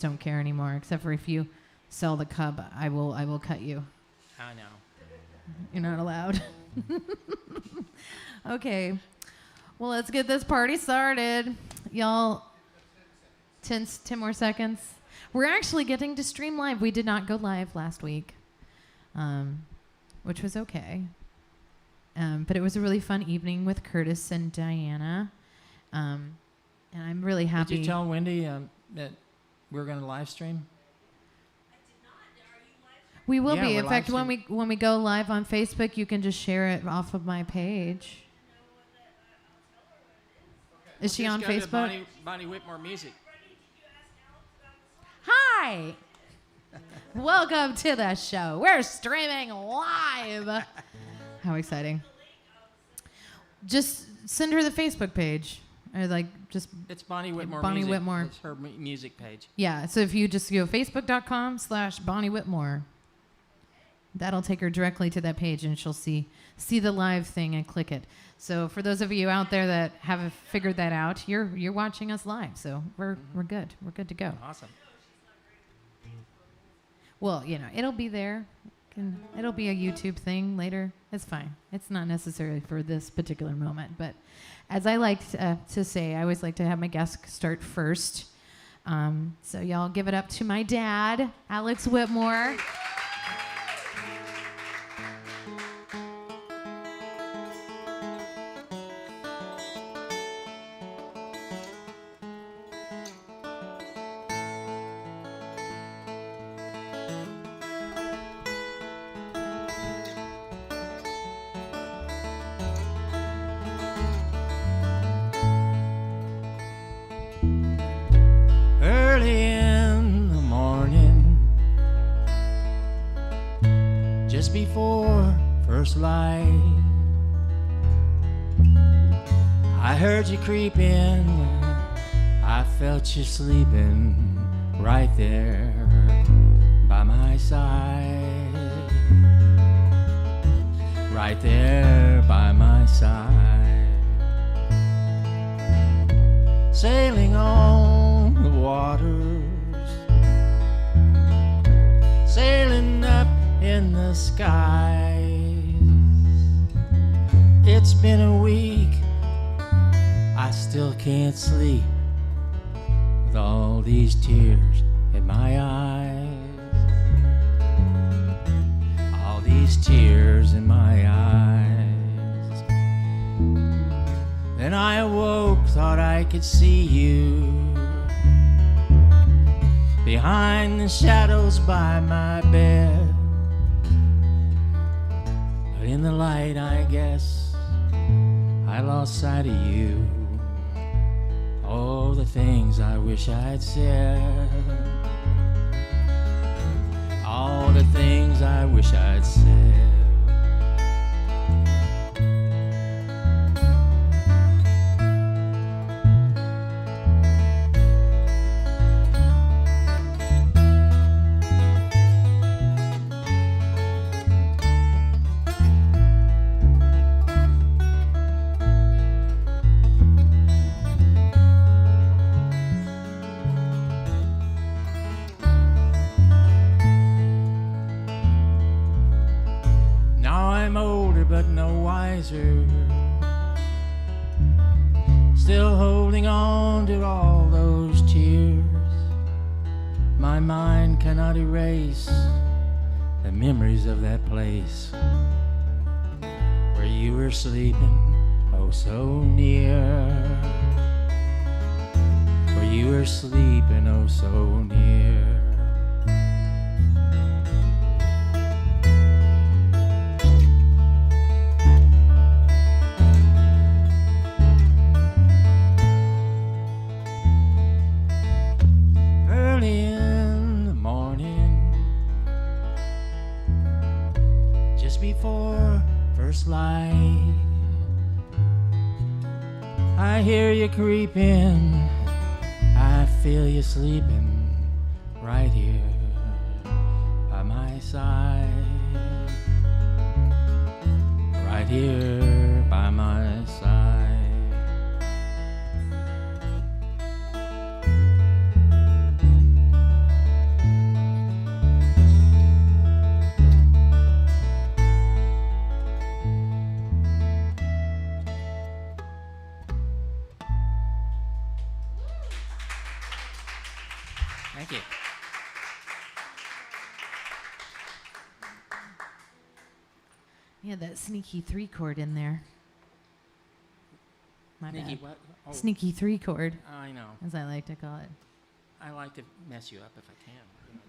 don't care anymore, except for if you sell the cub, I will cut you. I know. You're not allowed. Okay. Well, let's get this party started. Y'all, 10 more seconds. We're actually getting to stream live. We did not go live last week, which was okay. But it was a really fun evening with Curtis and Diana. And I'm really happy. Did you tell Wendy that we're going to live stream? We will Yeah, be. we're In fact, live when we go live on Facebook, you can just share it off of my page. Is she Just on go to Facebook? Bonnie Whitmore Music. Hi. Welcome to the show. We're streaming live. How exciting. Just send her the Facebook page. Or It's Bonnie Whitmore Bonnie Music. Whitmore. It's her music page. Yeah, so if you just go facebook.com/Bonnie Whitmore, that'll take her directly to that page and she'll see the live thing and click it. So for those of you out there that haven't figured that out, you're watching us live. So we're good. We're good to go. Awesome. Well, it'll be there. It'll be a YouTube thing later. It's fine. It's not necessarily for this particular moment. But as I like to say, I always like to have my guests start first. So y'all give it up to my dad, Alex Whitmore. Early in the morning, just before first light, I heard you creep in. I felt you sleeping right there by my side, right there by my side, sailing on the waters, sailing up in the skies. It's been a week, I still can't sleep with all these tears in my eyes, all these tears in my eyes. Then I awoke, thought I could see you behind the shadows by my bed, but in the light I guess I lost sight of you. Oh, the things I wish I'd said, all the things I wish I'd said. But no wiser, still holding on to all those tears. My mind cannot erase the memories of that place where you were sleeping, oh so near, where you were sleeping, oh so near. Before first light, I hear you creeping, I feel you sleeping right here by my side, right here by my side. Thank you. Yeah, that sneaky 3 chord in there. My Nikki, bad. what? Oh, Sneaky 3 chord, I know. as I like to call it. I like to mess you up if I can.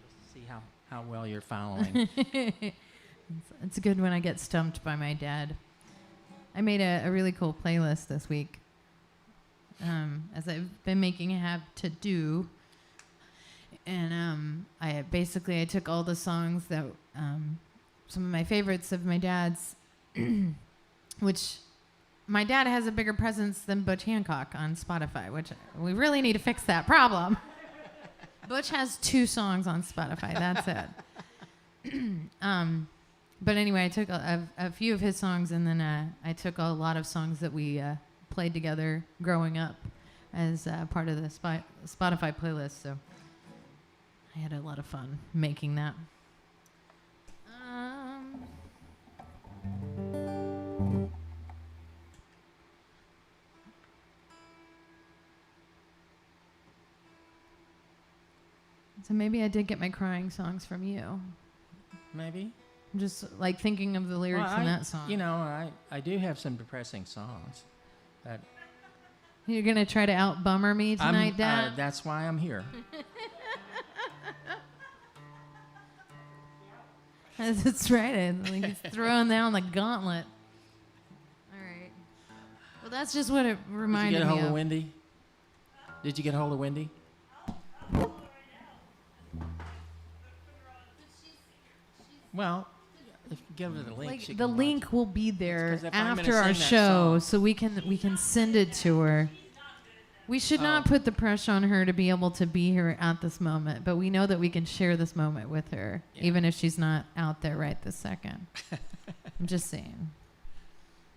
Just to see how well you're following. It's good when I get stumped by my dad. I made a really cool playlist this week. As I've been making a have to do. And I took all the songs that some of my favorites of my dad's, which my dad has a bigger presence than Butch Hancock on Spotify, which we really need to fix that problem. Butch has 2 songs on Spotify. That's it. But anyway, I took a few of his songs, and then I took a lot of songs that we played together growing up as part of the Spotify playlist. So I had a lot of fun making that. So maybe I did get my crying songs from you. Maybe. I'm just like thinking of the lyrics in that song. You know, I do have some depressing songs. That You're going to try to out-bummer me tonight, Dad? That's why I'm here. That's right. Like he's throwing down the gauntlet. All right. Well, that's just what it reminded me of. Did you get a hold of Wendy? Did you get a hold of Wendy? Well, if you give her the link, she Like can the link will be there 'cause if I'm after gonna our sing that show, song- so we can send it to her. We should not put the pressure on her to be able to be here at this moment, but we know that we can share this moment with her, even if she's not out there right this second. I'm just saying.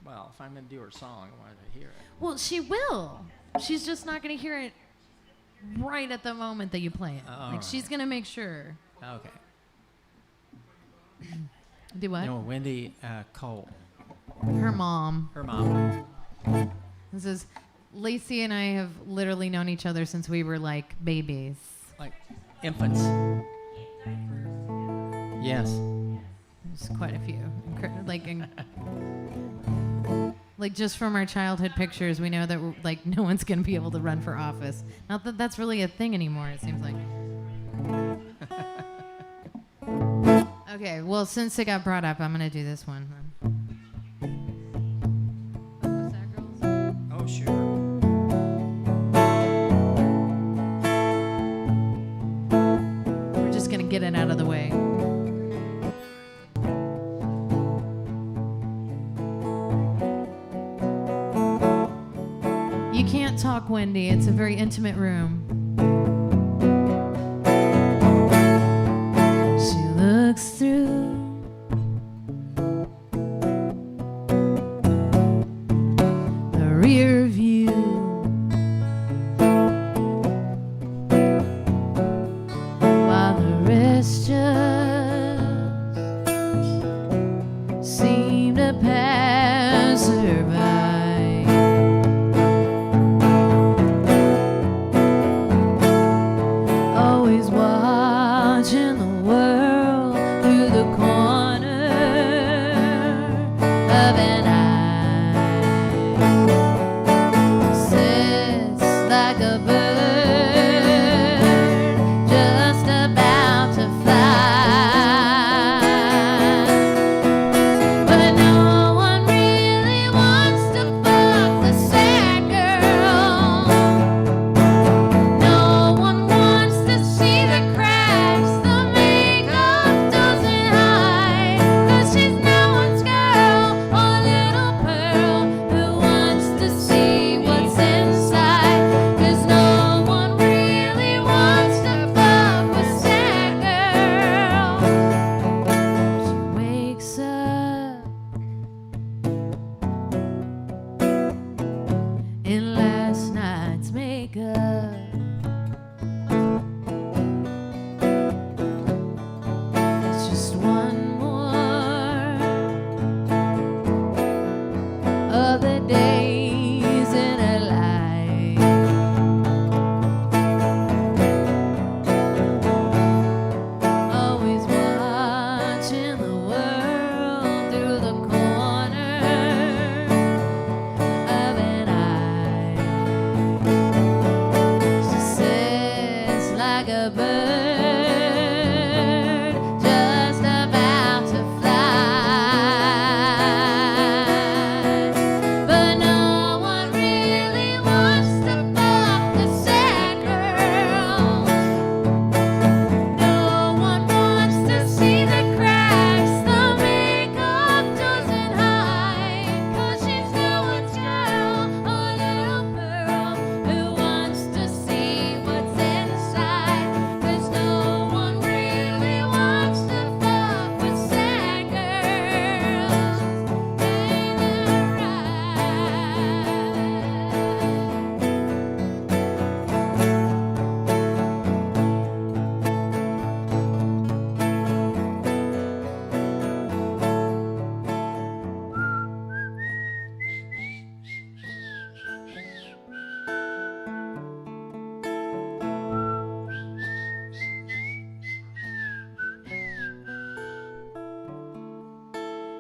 Well, if I'm going to do her song, I want her to hear it. Well, she will. She's just not going to hear it right at the moment that you play it. All She's right. going to make sure. Okay. Do what? You know, Wendy Cole, Her mom. her mom. This is Lacey and I have literally known each other since we were like babies. Like infants. Yes. There's quite a few. Like just from our childhood pictures, we know that like no one's gonna be able to run for office. Not that that's really a thing anymore. It seems like. Okay, well since it got brought up, I'm gonna do this one. What's that, girls? Oh, sure. We're just gonna get it out of the way. You can't talk, Wendy. It's a very intimate room. She looks through the rear view. While the rest just seem to pass her by. Always watching the world through the corner of an eye. Sits like a bird just about to fly. But no one really wants to fuck the sad girl. No one wants to see the cracks the man just about to fly. But no one really wants to fuck the sad girl. No one wants to see the cracks the makeup doesn't hide. 'Cause she's no one's girl, a little girl who wants to see what's inside. 'Cause no one really wants to fuck with sad girls. Ain't that right?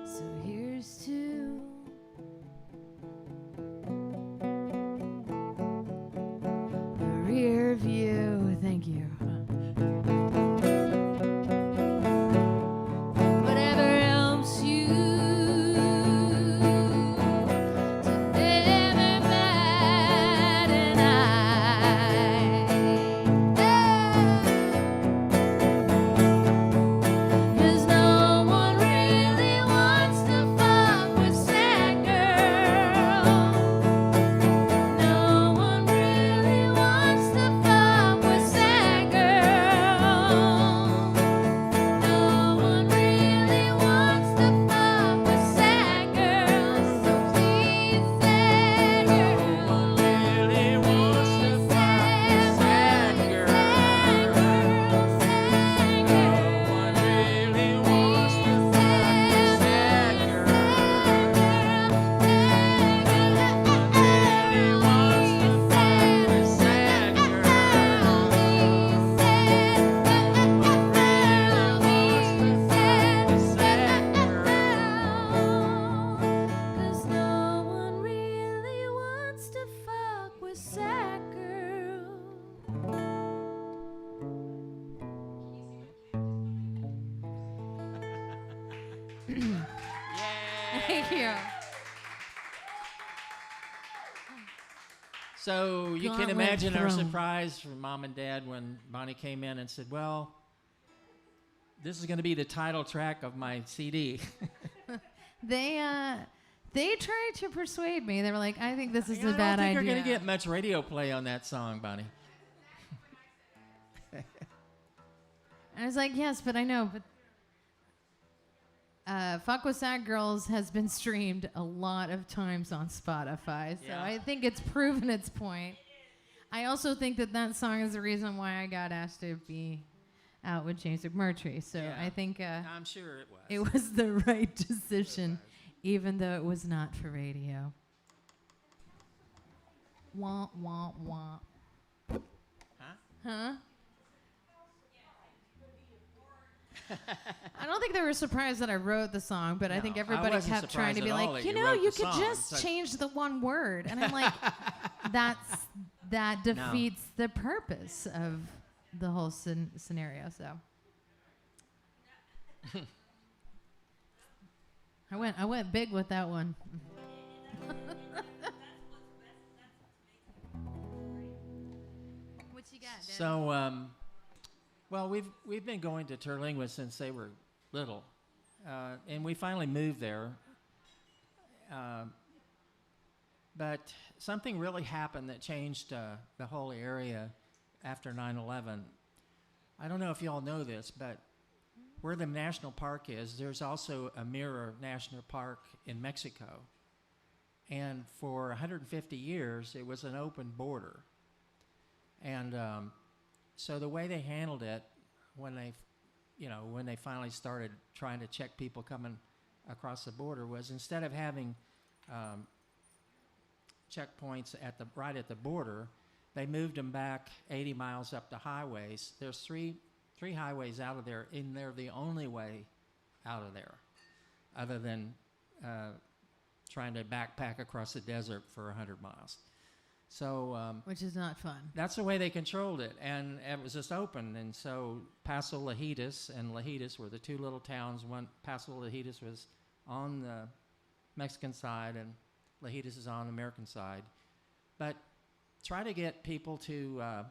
So here's to the rear view. Thank you. Whatever helps you to never bat an eye. 'Cause no one really wants to fuck with sad girl. No one really wants to fuck with sad girl. No one really wants to fuck with sad girls. So please, sad girl. No one really wants to fuck with sad girl. Sad girl, sad girl. No one really wants to fuck with sad girl. Cause no one really wants to fuck with sad girl. Thank you. So you can Gauntlet imagine our thrown. surprise from Mom and Dad when Bonnie came in and said, well, this is going to be the title track of my CD. They tried to persuade me. They were like, I think this is a I bad don't think idea. you're going to get much radio play on that song, Bonnie. I was like, yes, but I know. But Fuck with Sad Girls has been streamed a lot of times on Spotify, so Yeah. I think it's proven its point. I also think that that song is the reason why I got asked to be out with James McMurtry. So Yeah. I think I'm sure it was. it was the right decision, even though it was not for radio. Wah, wah, wah. Huh? Huh? I don't think they were surprised that I wrote the song, but I No, think I everybody wasn't kept trying to surprised be at all like, that you you know, wrote you the could song. just It's like- change the one word. And I'm like, that defeats the purpose of the whole scenario. So I went big with that one. What you got, Dad? So, well, we've been going to Terlingua since they were little, and we finally moved there. But something really happened that changed the whole area after 9/11. I don't know if you all know this, but where the national park is, there's also a mirror national park in Mexico. And for 150 years, it was an open border. And so the way they handled it when they finally started trying to check people coming across the border was, instead of having checkpoints right at the border, they moved them back 80 miles up the highways. There's three highways out of there, and they're the only way out of there, other than trying to backpack across the desert for 100 miles. So Which is not fun. that's the way they controlled it, and it was just open. And so Paso Lajitas and Lajitas were the two little towns. One, Paso Lajitas was on the Mexican side, and Lajitas is on the American side. But try to get people to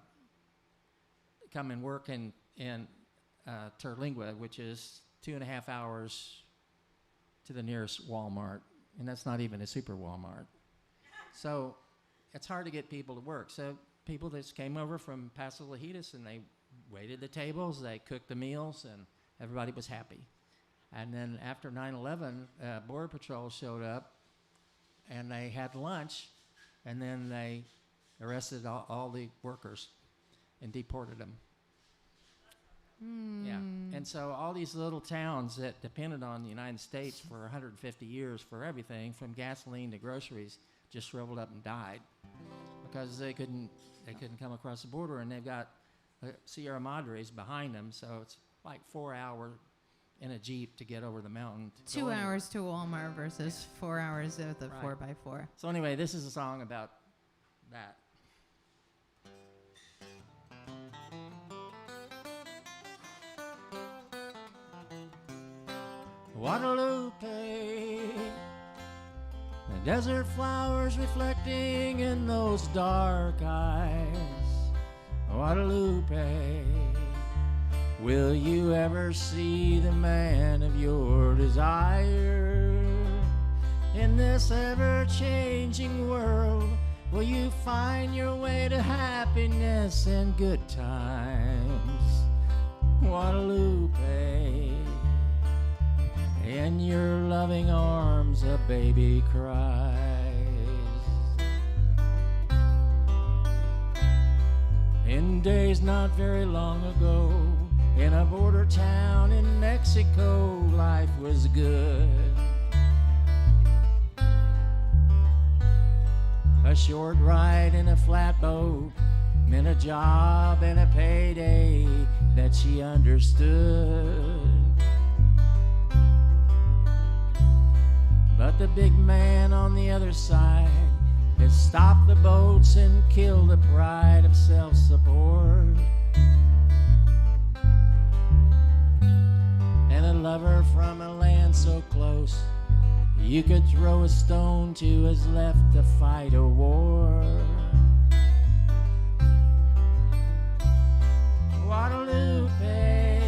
come and work in Terlingua, which is 2.5 hours to the nearest Walmart, and that's not even a super Walmart. So it's hard to get people to work. So people just came over from Paso Lajitas, and they waited the tables, they cooked the meals, and everybody was happy. And then after 9/11, Border Patrol showed up, and they had lunch, and then they arrested all the workers and deported them. Yeah, and so all these little towns that depended on the United States for 150 years for everything, from gasoline to groceries, just shriveled up and died because they couldn't come across the border, and they've got Sierra Madres behind them, so it's like 4 hours in a Jeep to get over the mountain. 2 hours to Walmart versus 4 hours of the 4x4. So anyway, this is a song about that. Guadalupe, the desert flowers reflecting in those dark eyes. Guadalupe, will you ever see the man of your desire? In this ever-changing world, will you find your way to happiness and good times? Guadalupe, in your loving arms a baby cries. In days not very long ago, in a border town in Mexico, life was good. A short ride in a flatboat meant a job and a payday that she understood. But the big man on the other side had stopped the boats and killed the pride of self-support. And a lover from a land so close you could throw a stone to is left to fight a war. Guadalupe,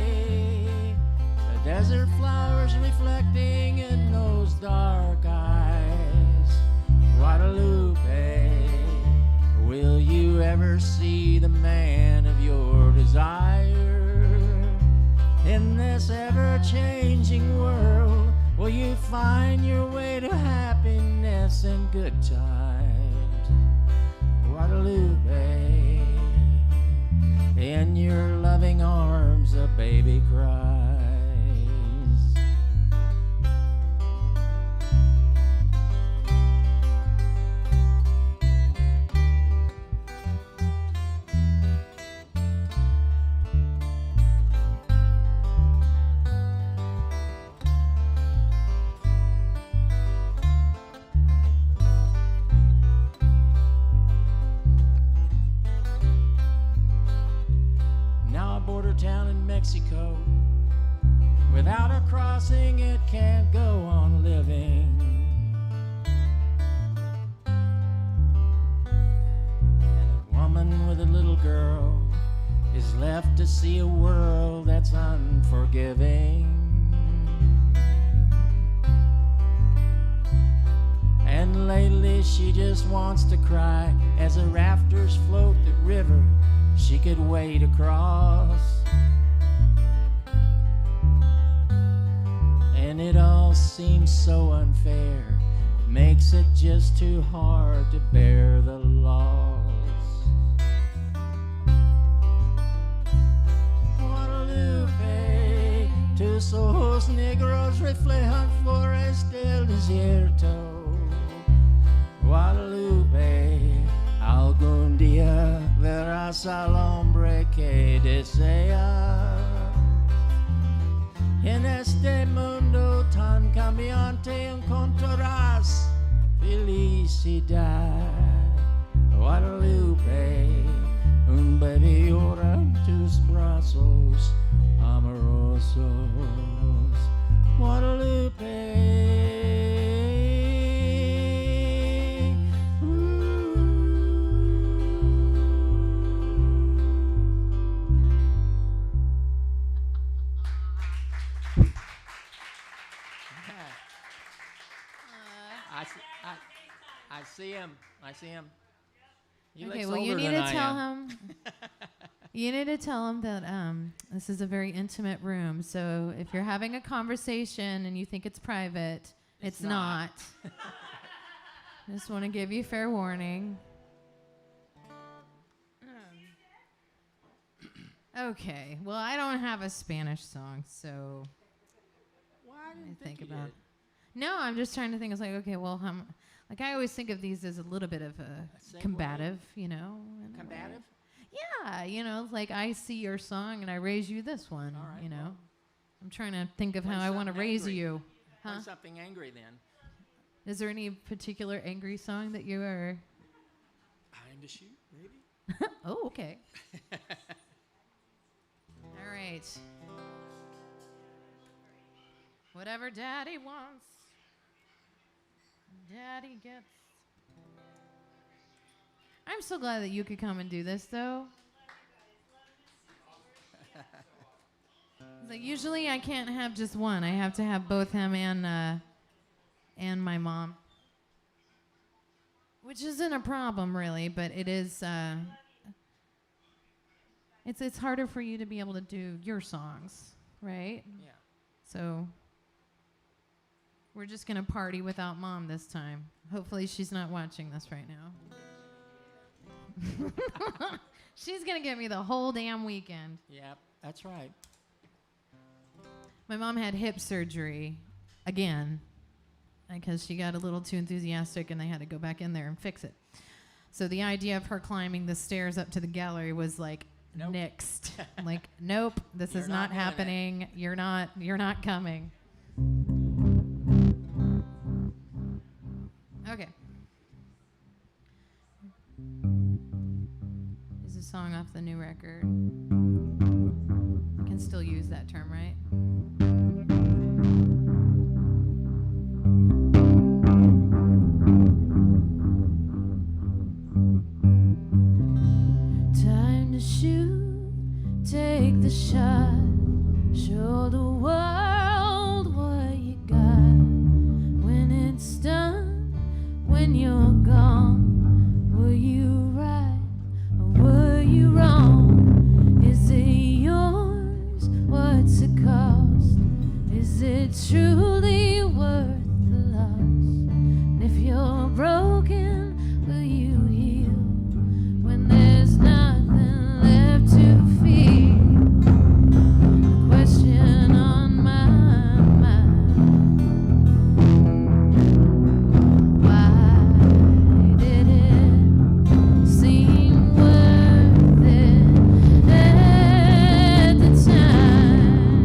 the desert flowers reflecting in those dark eyes. Guadalupe, will you ever see the man of your desire? In this ever-changing world, will you find your way to happiness and good times? Guadalupe, in your loving arms a baby cries. Town in Mexico, without a crossing it can't go on living. And a woman with a little girl is left to see a world that's unforgiving. And lately she just wants to cry as the rafters float the river she could wade across. And it all seems so unfair, it makes it just too hard to bear the loss. Guadalupe, tus ojos negros reflejan flores del desierto. Guadalupe, algún día verás al hombre que desea. En este mundo tan cambiante encontrarás felicidad. Guadalupe, un baby llora en tus brazos amorosos. Guadalupe. I see him. I see him. He Okay, looks well, you older need than to I tell am. him. You need to tell him that this is a very intimate room. So if you're having a conversation and you think it's private, it's not. Just want to give you fair warning. Okay. Well, I don't have a Spanish song, so Why didn't I think you about. did? No, I'm just trying to think. It's like, okay, well, like I always think of these as a little bit of a Same combative, you know. in a way. Combative? Yeah, you know, like I see your song and I raise you this one. All right, you know, well, I'm trying to think of play how I want to something raise angry. you. Play Huh? something angry then. Is there any particular angry song that you are? Time to shoot, maybe? Oh, okay. All right. Whatever Daddy wants, Daddy gets. I'm so glad that you could come and do this, though. It's like usually I can't have just one. I have to have both him and my mom, which isn't a problem really, but it is. It's harder for you to be able to do your songs, right? Yeah. So we're just gonna party without Mom this time. Hopefully she's not watching this right now. She's gonna give me the whole damn weekend. Yep, that's right. My mom had hip surgery again because she got a little too enthusiastic and they had to go back in there and fix it. So the idea of her climbing the stairs up to the gallery was like Nope. nixed. Like, nope, this You're is not not doing it. happening. You're not coming. Okay. This is a song off the new record. You can still use that term, right? Time to shoot, take the shot, show the world what you got. When it's done, when you're gone, were you right or were you wrong? Is it yours? What's it cost? Is it truly worth the loss? And if you're broken, will you heal when there's nothing left to feel? The question on my mind: why did it seem worth it at the time?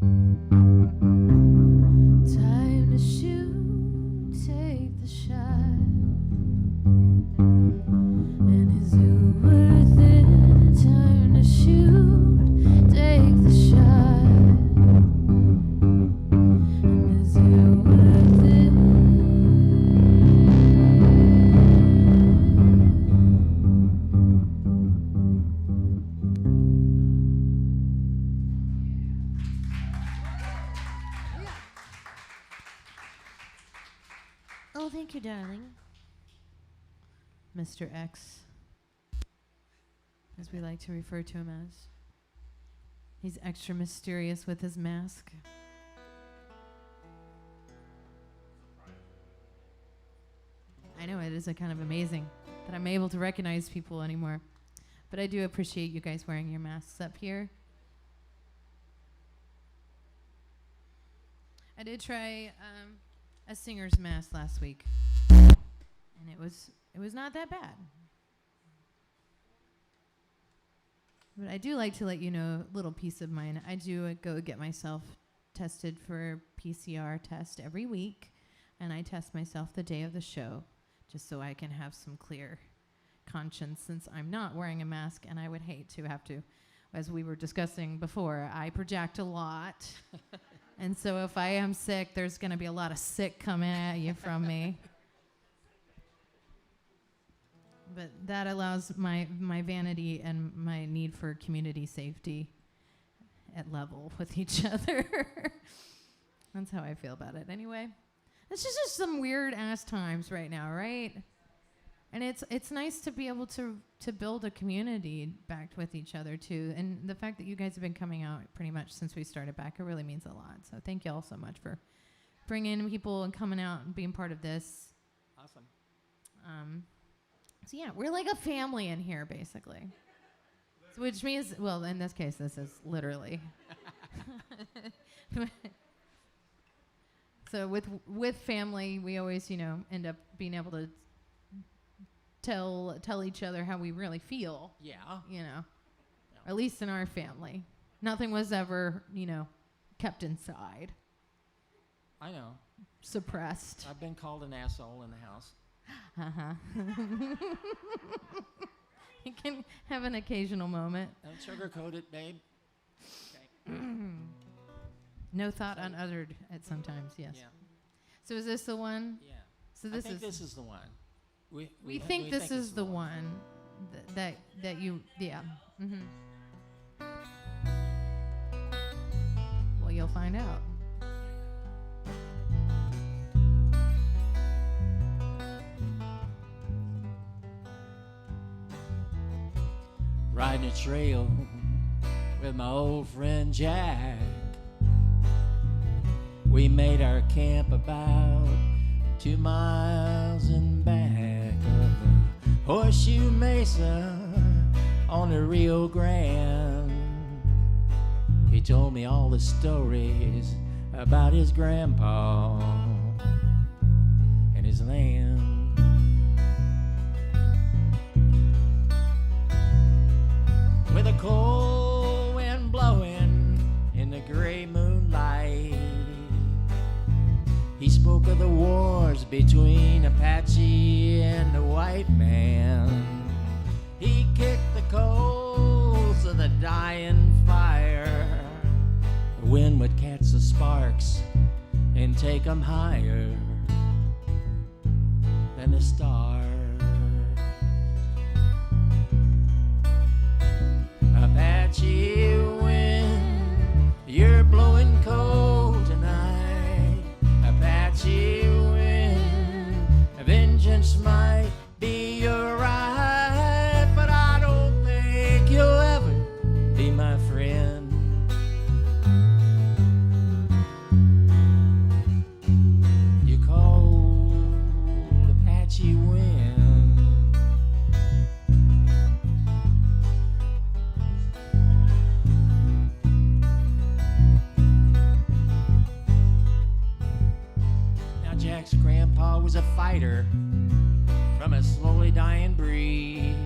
Time to shoot, take the shot. And is it worth it? Time to shoot, take the shot. And is it worth it? Oh, thank you, darling. Mr. X, as we like to refer to him as. He's extra mysterious with his mask. I know, it is a kind of amazing that I'm able to recognize people anymore. But I do appreciate you guys wearing your masks up here. I did try a singer's mask last week, and it was not that bad. But I do like to let you know a little peace of mind. I do go get myself tested for PCR test every week, and I test myself the day of the show, just so I can have some clear conscience, since I'm not wearing a mask, and I would hate to have to, as we were discussing before, I project a lot. And so if I am sick, there's going to be a lot of sick coming at you from me. But that allows my vanity and my need for community safety at level with each other. That's how I feel about it. Anyway, it's just some weird ass times right now, right? And it's nice to be able to build a community back with each other too. And the fact that you guys have been coming out pretty much since we started back, it really means a lot. So thank you all so much for bringing people and coming out and being part of this. Awesome. So yeah, we're like a family in here, basically. So which means, well, in this case, this is literally. So with family, we always, end up being able to tell each other how we really feel. Yeah. At least in our family. Nothing was ever, kept inside. I know. Suppressed. I've been called an asshole in the house. You can have an occasional moment. Don't sugarcoat it, babe. Okay. No thought unuttered at sometimes, yes. Yeah. So is this the one? Yeah. So I think this is the one. We think this is the one that you, yeah. Mm-hmm. Well, you'll find out. Riding a trail with my old friend Jack. We made our camp about 2 miles in back of the Horseshoe Mesa on the Rio Grande. He told me all the stories about his grandpa and his land. With a cold wind blowing in the gray moonlight, he spoke of the wars between Apache and the white man. He kicked the coals of the dying fire. The wind would catch the sparks and take 'em higher than the stars. Apache wind, you're blowing cold tonight. Apache wind, vengeance might be your right, but I don't think you'll ever be my friend. You cold Apache wind. Jack's grandpa was a fighter from a slowly dying breed.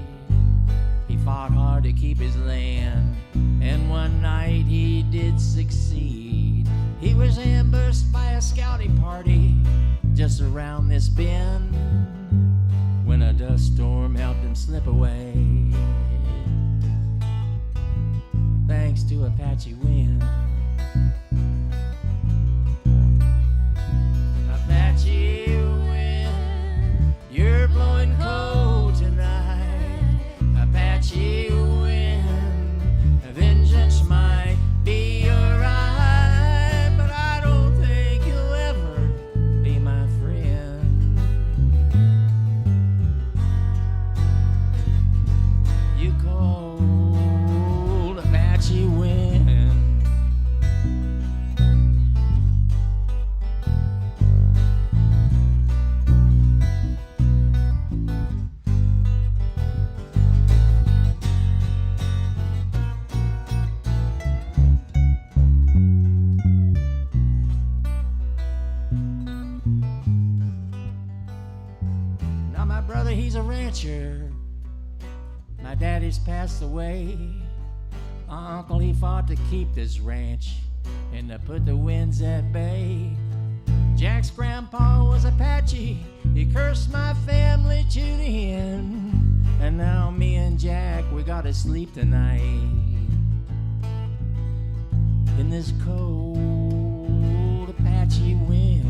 He fought hard to keep his land And one night he did succeed. He was ambushed by a scouting party just around this bend when a dust storm helped him slip away, thanks to Apache wind. Apache wind, you're blowing cold tonight. Apache wind, vengeance might be your right, but I don't think you'll ever be my friend. You cold Apache wind. Now my brother, he's a rancher. My daddy's passed away. My uncle, he fought to keep this ranch and to put the winds at bay. Jack's grandpa was Apache. He cursed my family to the end. And now me and Jack, we gotta sleep tonight in this cold Apache wind.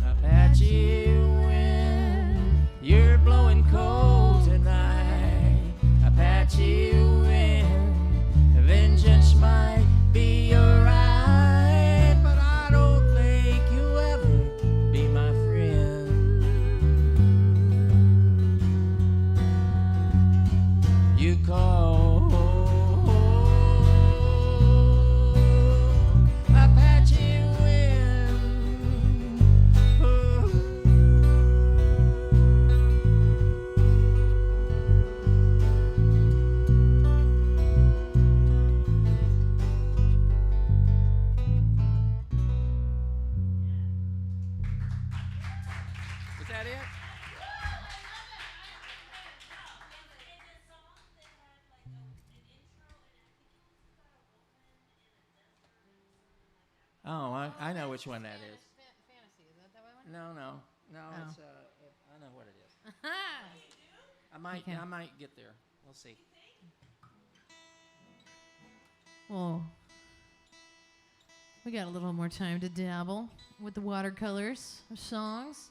Apache wind, you're blowing cold tonight. Apache wind, vengeance might be your right, but I don't think you'll ever be my friend. You call Apache wind. Is that it? Oh, I know which one that is. Fantasy, is that one? No. Oh. It's I know what it is. Okay. I might get there. We'll see. Well, we got a little more time to dabble with the watercolors of songs.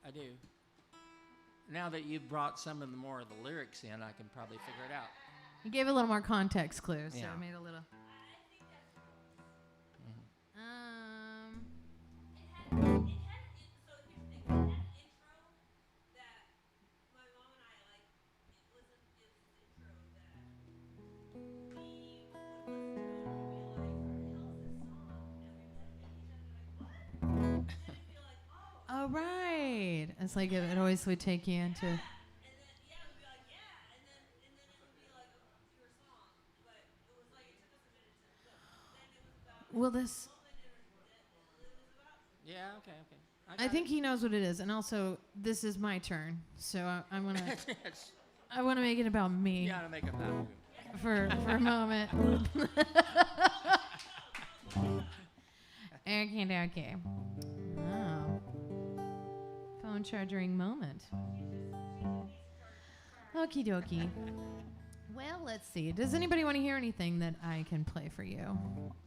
I do. Now that you've brought some of the more of the lyrics in, I can probably figure it out. You gave a little more context clues, so Yeah. it made a little. Oh, right. It's like it always would take you into. Well, this. Yeah, okay. I think he knows what it is, and also this is my turn, so I'm gonna. I want to make it about me You gotta make it about you. for a moment. Okay. Oh. Phone charging moment. Okie dokie. Well, let's see. Does anybody want to hear anything that I can play for you?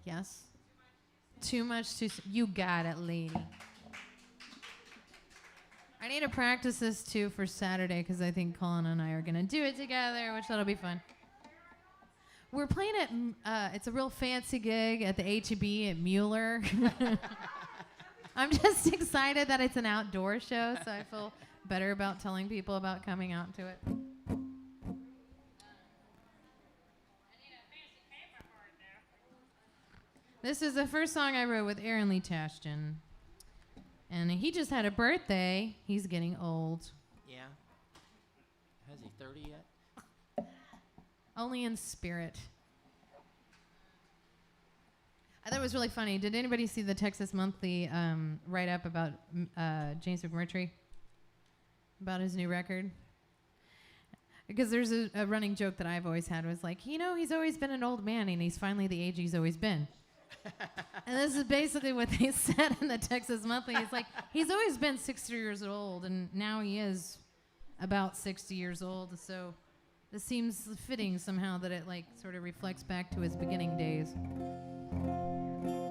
Yes? Too much too you got it, lady. I need to practice this too for Saturday because I think Colin and I are going to do it together, which that'll be fun. We're playing at, it's a real fancy gig at the H-E-B at Mueller. I'm just excited that it's an outdoor show, so I feel better about telling people about coming out to it. This is the first song I wrote with Aaron Lee Tashton. And he just had a birthday. He's getting old. Yeah. Has he 30 yet? Only in spirit. I thought it was really funny. Did anybody see the Texas Monthly write-up about James McMurtry? About his new record? Because there's a running joke that I've always had was like, he's always been an old man and he's finally the age he's always been. And this is basically what they said in the Texas Monthly. It's like, he's always been 60 years old and now he is about 60 years old. So this seems fitting somehow that it like sort of reflects back to his beginning days.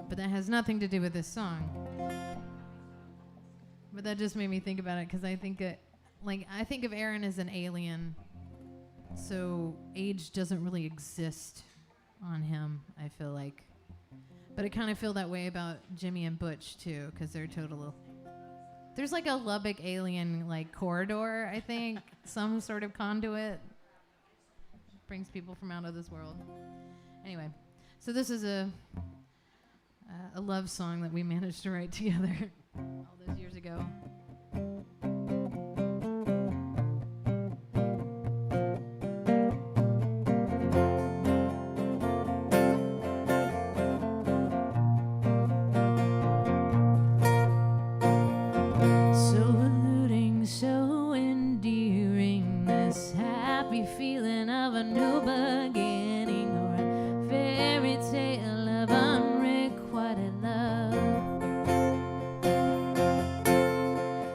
But that has nothing to do with this song. But that just made me think about it because I think of Aaron as an alien. So age doesn't really exist on him, I feel like. But I kind of feel that way about Jimmy and Butch too, because they're total. There's like a Lubbock alien like corridor, I think, some sort of conduit. Brings people from out of this world. Anyway, so this is a love song that we managed to write together all those years ago. Feeling of a new beginning or a fairy tale of unrequited love.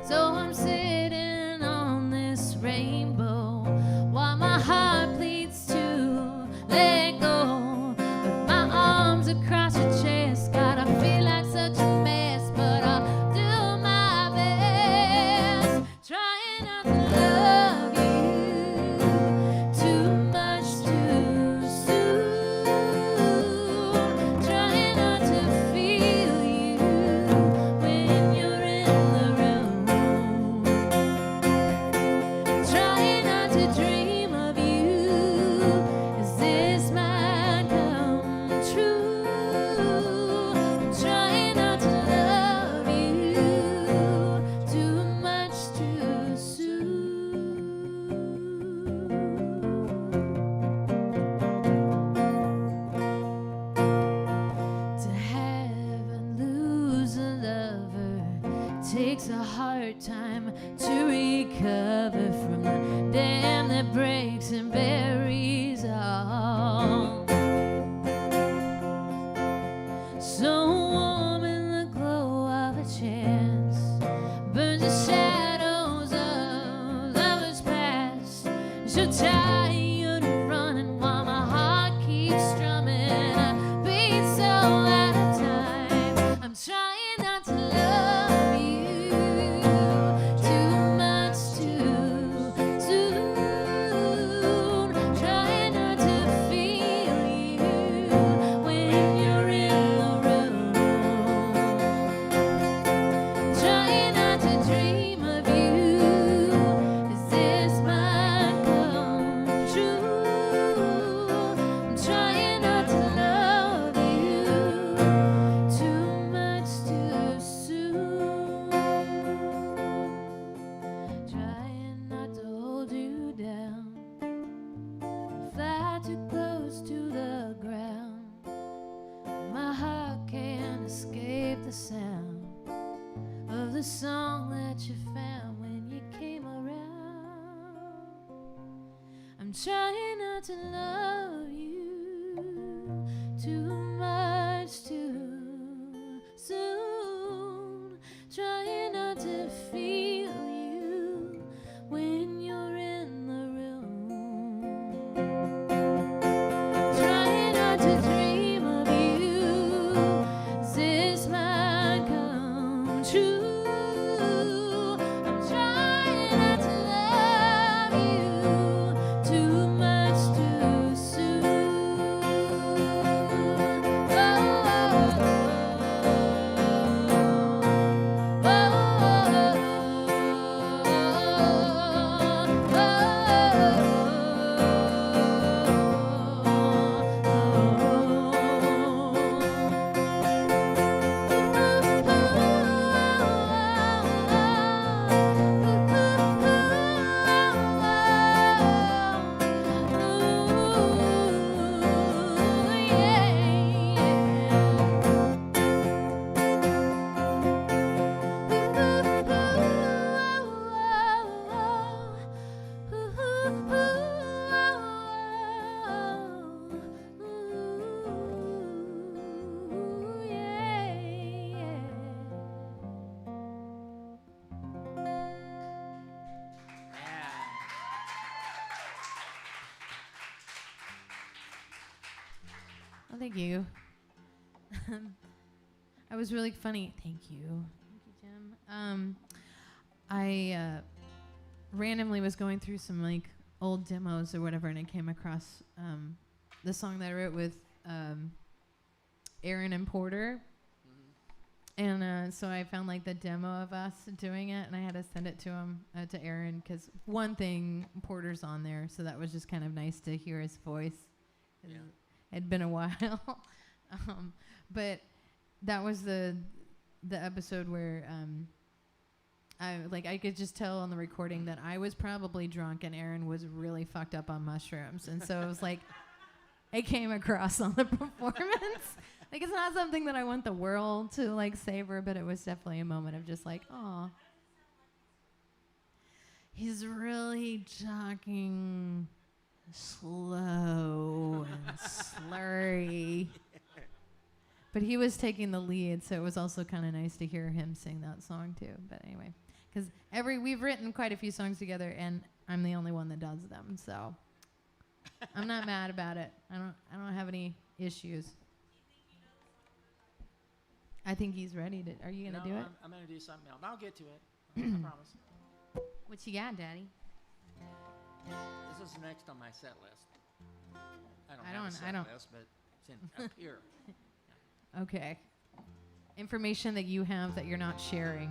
So I'm sitting on this rainbow while my heart pleads to let go. With my arms across your chest, God, I feel like such a mess, but I'll do my best, trying not to love you. Takes a hard time to recover from the dam that breaks and buries all. So warm in the glow of a chance, burns the shadows of lovers past. So tired of running while my heart keeps strumming a beat so out of time. I'm trying not to love you. The sound of the song that you found when you came around. I'm trying not to love you too much too soon, trying not to feel you when you're in the room, trying not to dream of you. Is this my true? I'm trying not to love you too much too soon. thank you. I was really funny. Thank you. Thank you, Jim. I randomly was going through some like old demos or whatever, and I came across the song that I wrote with Aaron and Porter. And so I found like the demo of us doing it, and I had to send it to him, to Aaron, because one thing, Porter's on there, so that was just kind of nice to hear his voice. Yeah. It'd been a while, but that was the episode where I could just tell on the recording that I was probably drunk and Aaron was really fucked up on mushrooms, and so it was like it came across on the performance. Like, it's not something that I want the world to, like, savor, but it was definitely a moment of just like, aw. He's really talking slow and slurry. But he was taking the lead, so it was also kind of nice to hear him sing that song, too. But anyway, because we've written quite a few songs together, and I'm the only one that does them, so I'm not mad about it. I don't have any issues. I think he's ready to. Are you gonna do it? I'm gonna do something else. I'll get to it. I promise. What you got, Daddy? This is next on my set list. I don't have a set list, but it's up here. Okay. Information that you have that you're not sharing.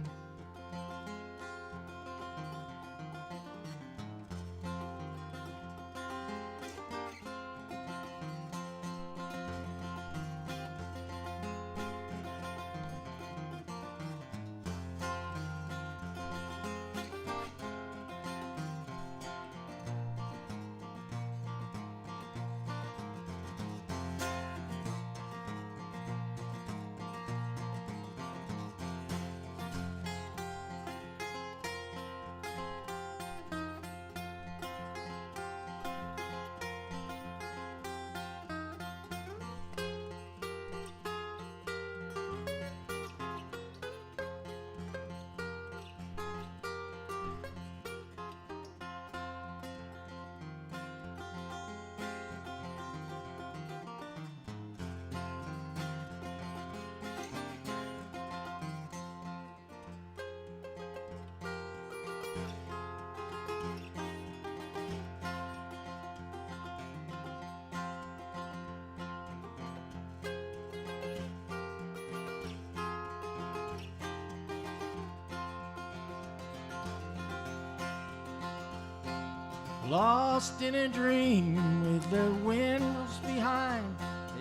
Lost in a dream with the windows behind.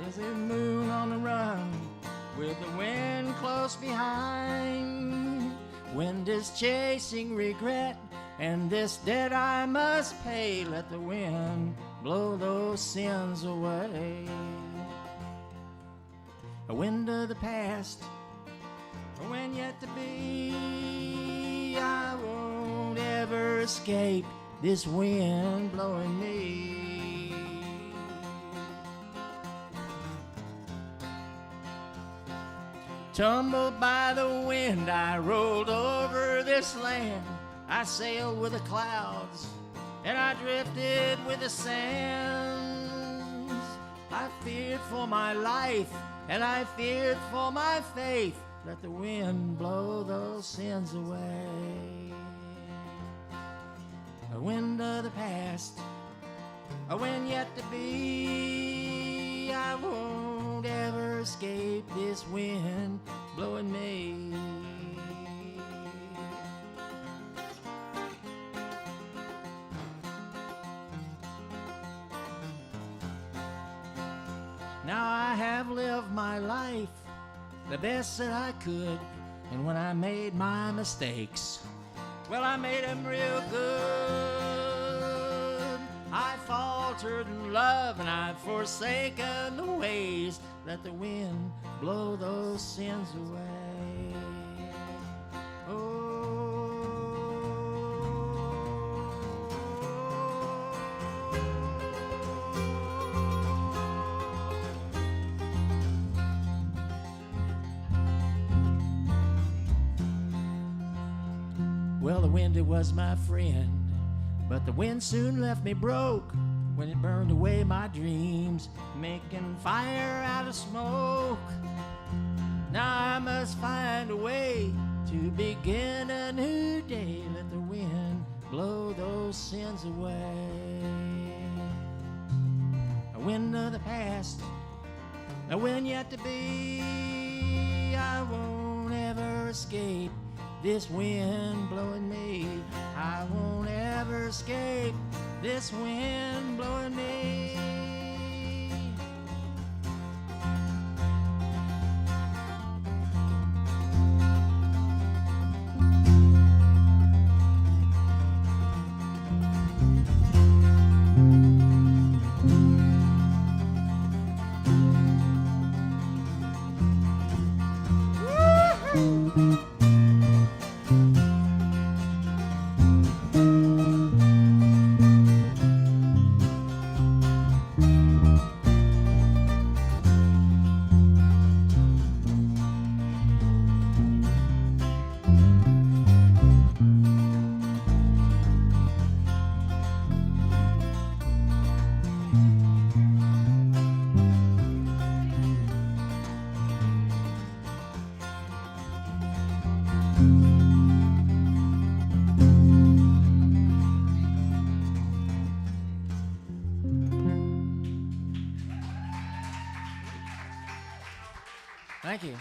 There's a moon on the run with the wind close behind. Wind is chasing regret, and this debt I must pay. Let the wind blow those sins away. A wind of the past, a wind yet to be. I won't ever escape this wind blowing me. Tumbled by the wind, I rolled over this land. I sailed with the clouds, and I drifted with the sands. I feared for my life, and I feared for my faith. Let the wind blow those sins away. A wind of the past, a wind yet to be. I won't ever escape this wind blowing me. Now I have lived my life the best that I could, and when I made my mistakes, well, I made them real good. I faltered in love, and I've forsaken the ways. Let the wind blow those sins away. Oh. Well, the wind, it was my friend, but the wind soon left me broke. when it burned away my dreams, making fire out of smoke. Now I must find a way to begin a new day. Let the wind blow those sins away. A wind of the past, a wind yet to be. I won't ever escape this wind blowing me. I won't ever escape this wind blowing me. Thank you.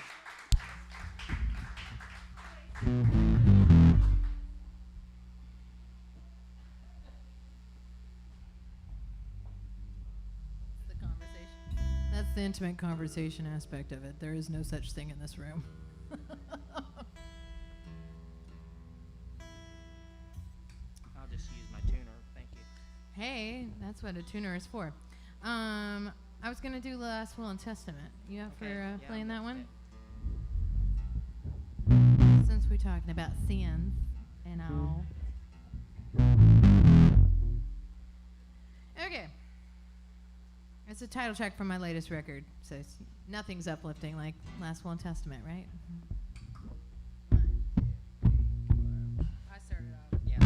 The conversation. That's the intimate conversation aspect of it. There is no such thing in this room. I'll just use my tuner. Thank you. Hey, that's what a tuner is for. I was gonna do Last Will and Testament. You up for playing that one? Since we're talking about sins and all. Okay. It's a title track from my latest record, so nothing's uplifting like Last Will and Testament, right? I started off. Yeah.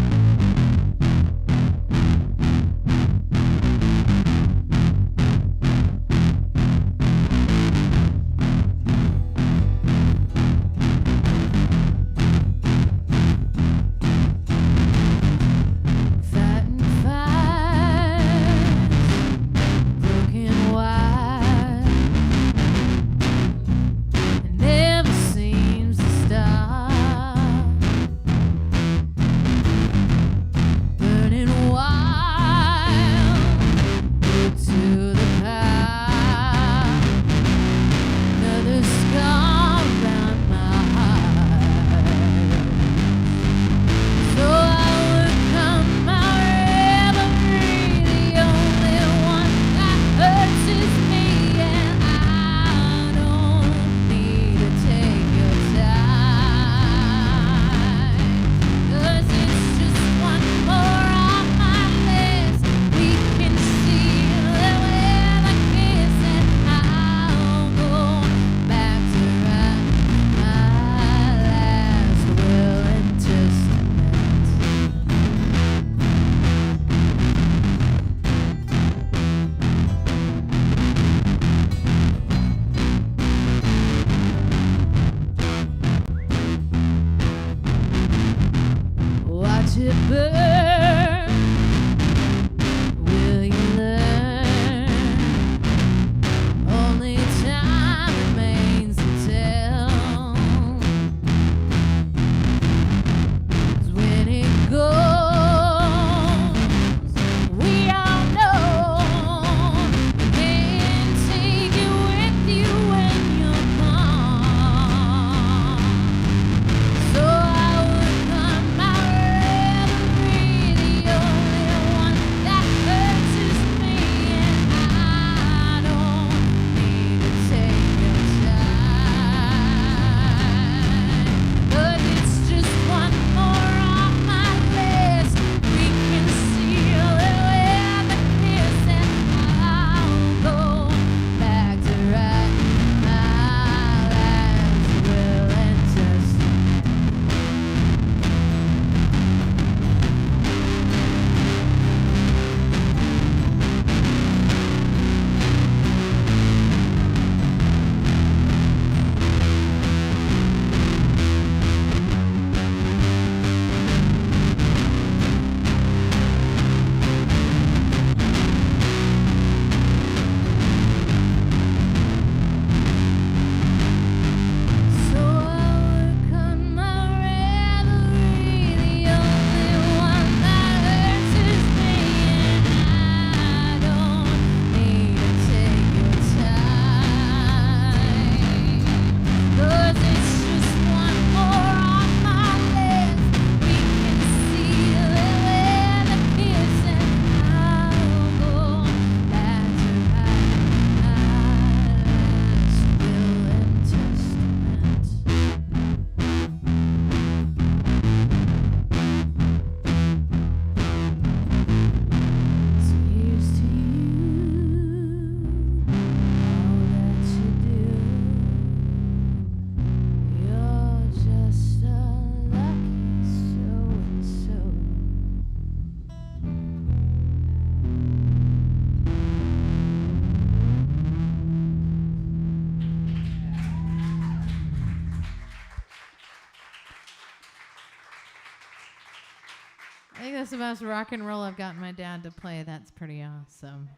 I think that's the most rock and roll I've gotten my dad to play. That's pretty awesome.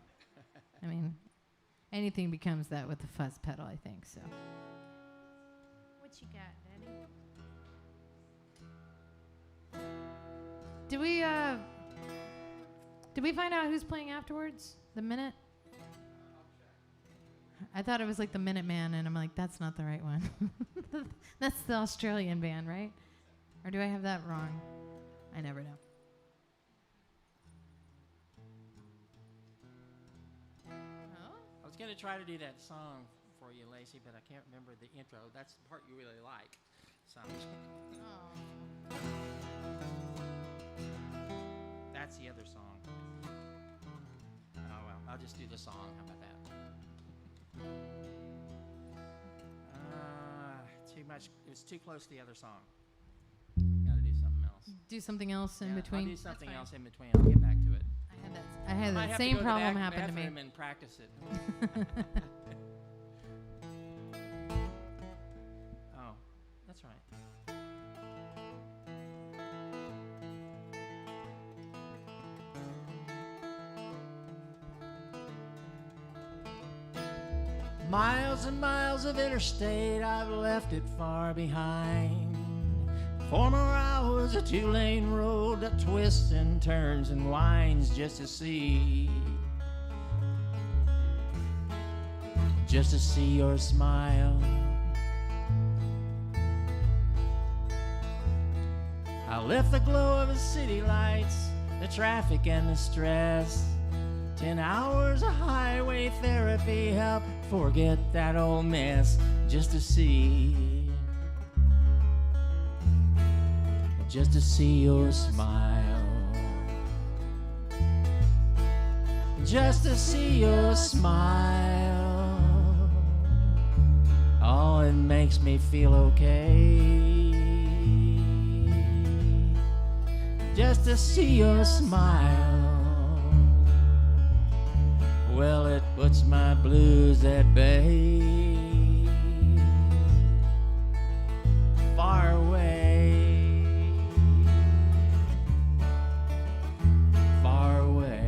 I mean, anything becomes that with the fuzz pedal, I think, so. What you got, Daddy? Did we find out who's playing afterwards? The Minute? I thought it was like the Minuteman, and I'm like, that's not the right one. That's the Australian band, right? Or do I have that wrong? I never know. I was going to try to do that song for you, Lacey, but I can't remember the intro. That's the part you really like. So that's the other song. Oh, well, I'll just do the song. How about that? Too much. It was too close to the other song. Got to do something else. Do something else in between? I'll do something else in between. I'll get back to it. I had might that have same to go problem to the happen to me. bathroom and practice it. Oh, that's right. Miles and miles of interstate, I've left it far behind. 4 more hours of 2-lane road that twists and turns and winds just to see your smile. I left the glow of the city lights, the traffic and the stress. 10 hours of highway therapy help forget that old mess just to see your smile. Just to see your smile. Oh, it makes me feel okay. Just to see your smile. Well, it puts my blues at bay. Far away, far away.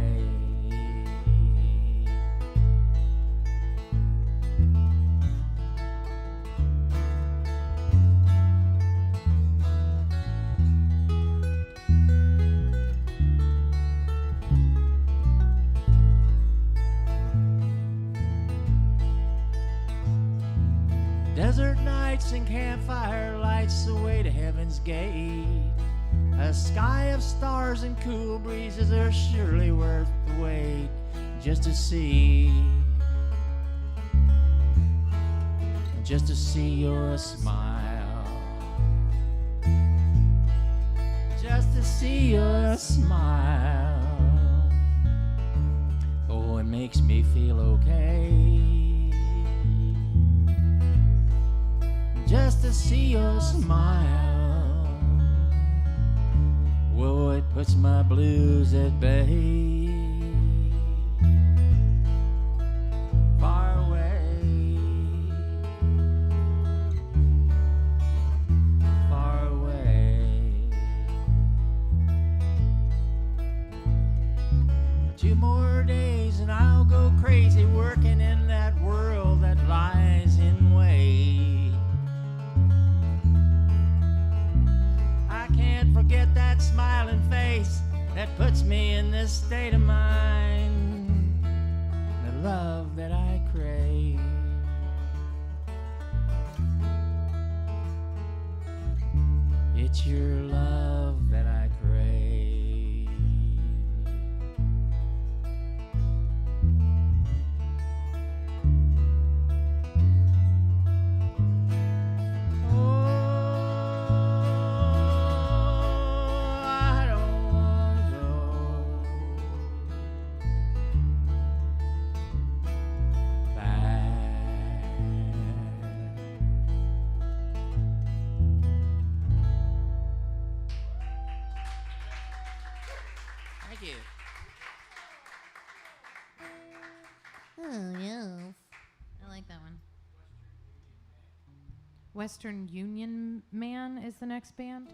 Desert nights and campfire lights the way to heaven's gate. A sky of stars and cool breezes are surely worth the wait just to see your smile. Just to see your smile. Oh, it makes me feel okay. Just to see your smile. Whoa, it puts my blues at bay. Far away, far away. 2 more days and I'll go crazy working in that world that lies in wait. Forget that smiling face that puts me in this state of mind. The love that I crave. It's your love that I crave. Oh, yes. I like that one. Western Union Man is the next band.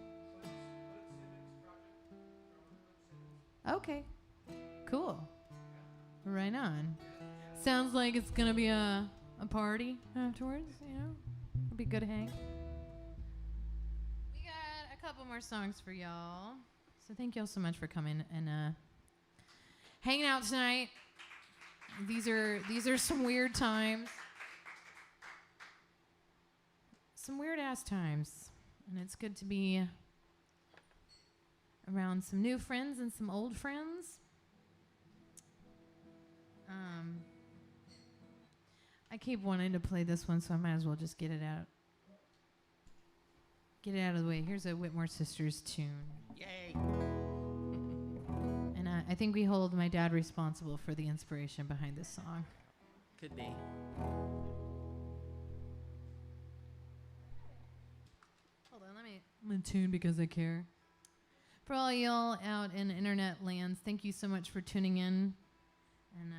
Okay. Cool. Right on. Sounds like it's gonna be a party afterwards, you know? It'll be good to hang. We got a couple more songs for y'all. So thank y'all so much for coming and hanging out tonight. These are some weird times. Some weird ass times. And it's good to be around some new friends and some old friends. I keep wanting to play this one, so I might as well just get it out. Get it out of the way. Here's a Whitmore Sisters tune. Yay! And I think we hold my dad responsible for the inspiration behind this song. Could be. Hold on, I'm gonna tune because I care. For all y'all out in internet lands, thank you so much for tuning in. And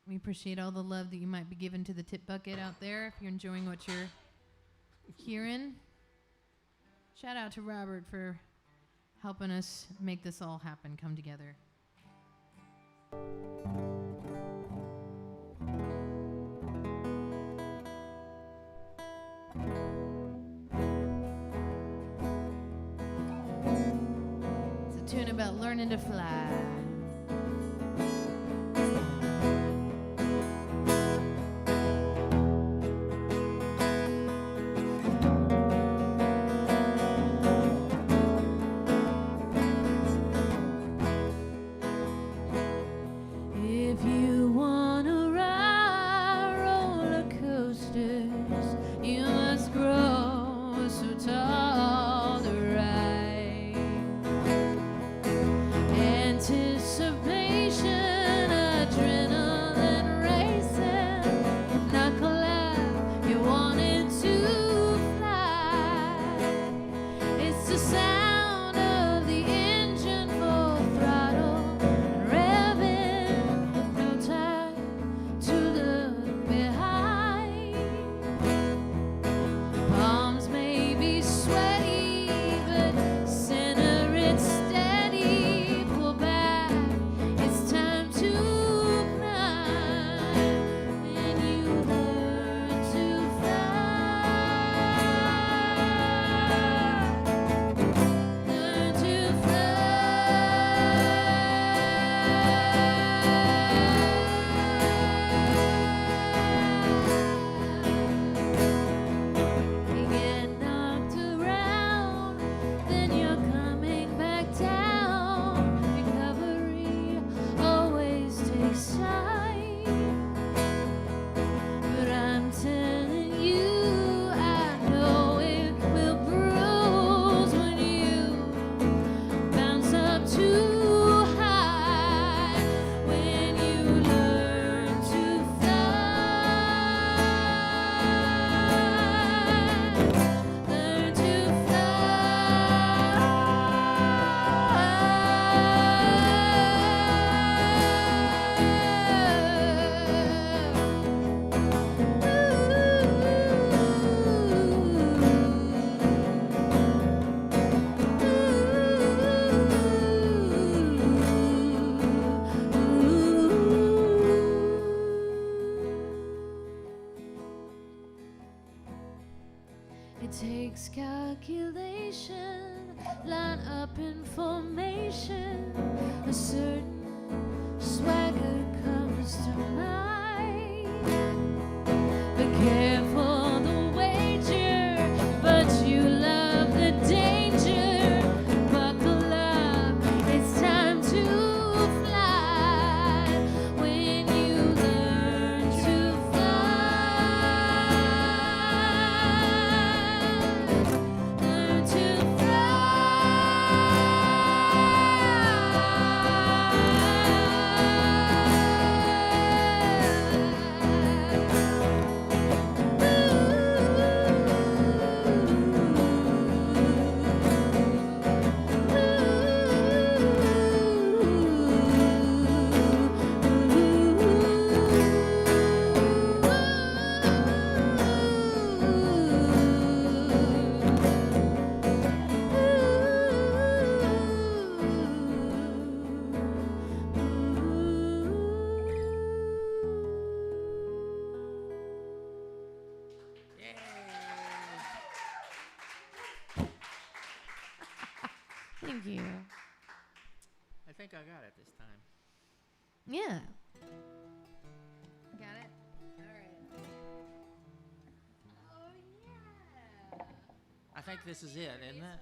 we appreciate all the love that you might be giving to the tip bucket out there if you're enjoying what you're hearing. Shout out to Robert for helping us make this all happen, come together. It's a tune about learning to fly. If you wanna ride roller coasters, you must grow so tall to ride. Anticipation, adrenaline racing, knuckle up, you wanted to fly. It's the sound of the engine full throttle and revving, no time to look behind. Palms may be sweaty, but center it steady. Pull back, it's time to climb. When you learn to fly, learn to You get knocked around, then you're coming back down. Recovery always takes time, but I'm telling you, I know it will bruise when you bounce up too high. When you learn to fly, learn to It takes calculation, line up in formation. A certain swagger comes to mind. Be careful the wager, but you love the danger. Buckle up, it's time to fly. When you learn to fly, learn to fly. Thank you. I think I got it this time. Yeah. Got it? All right. Oh, yeah. I think this is it, isn't it?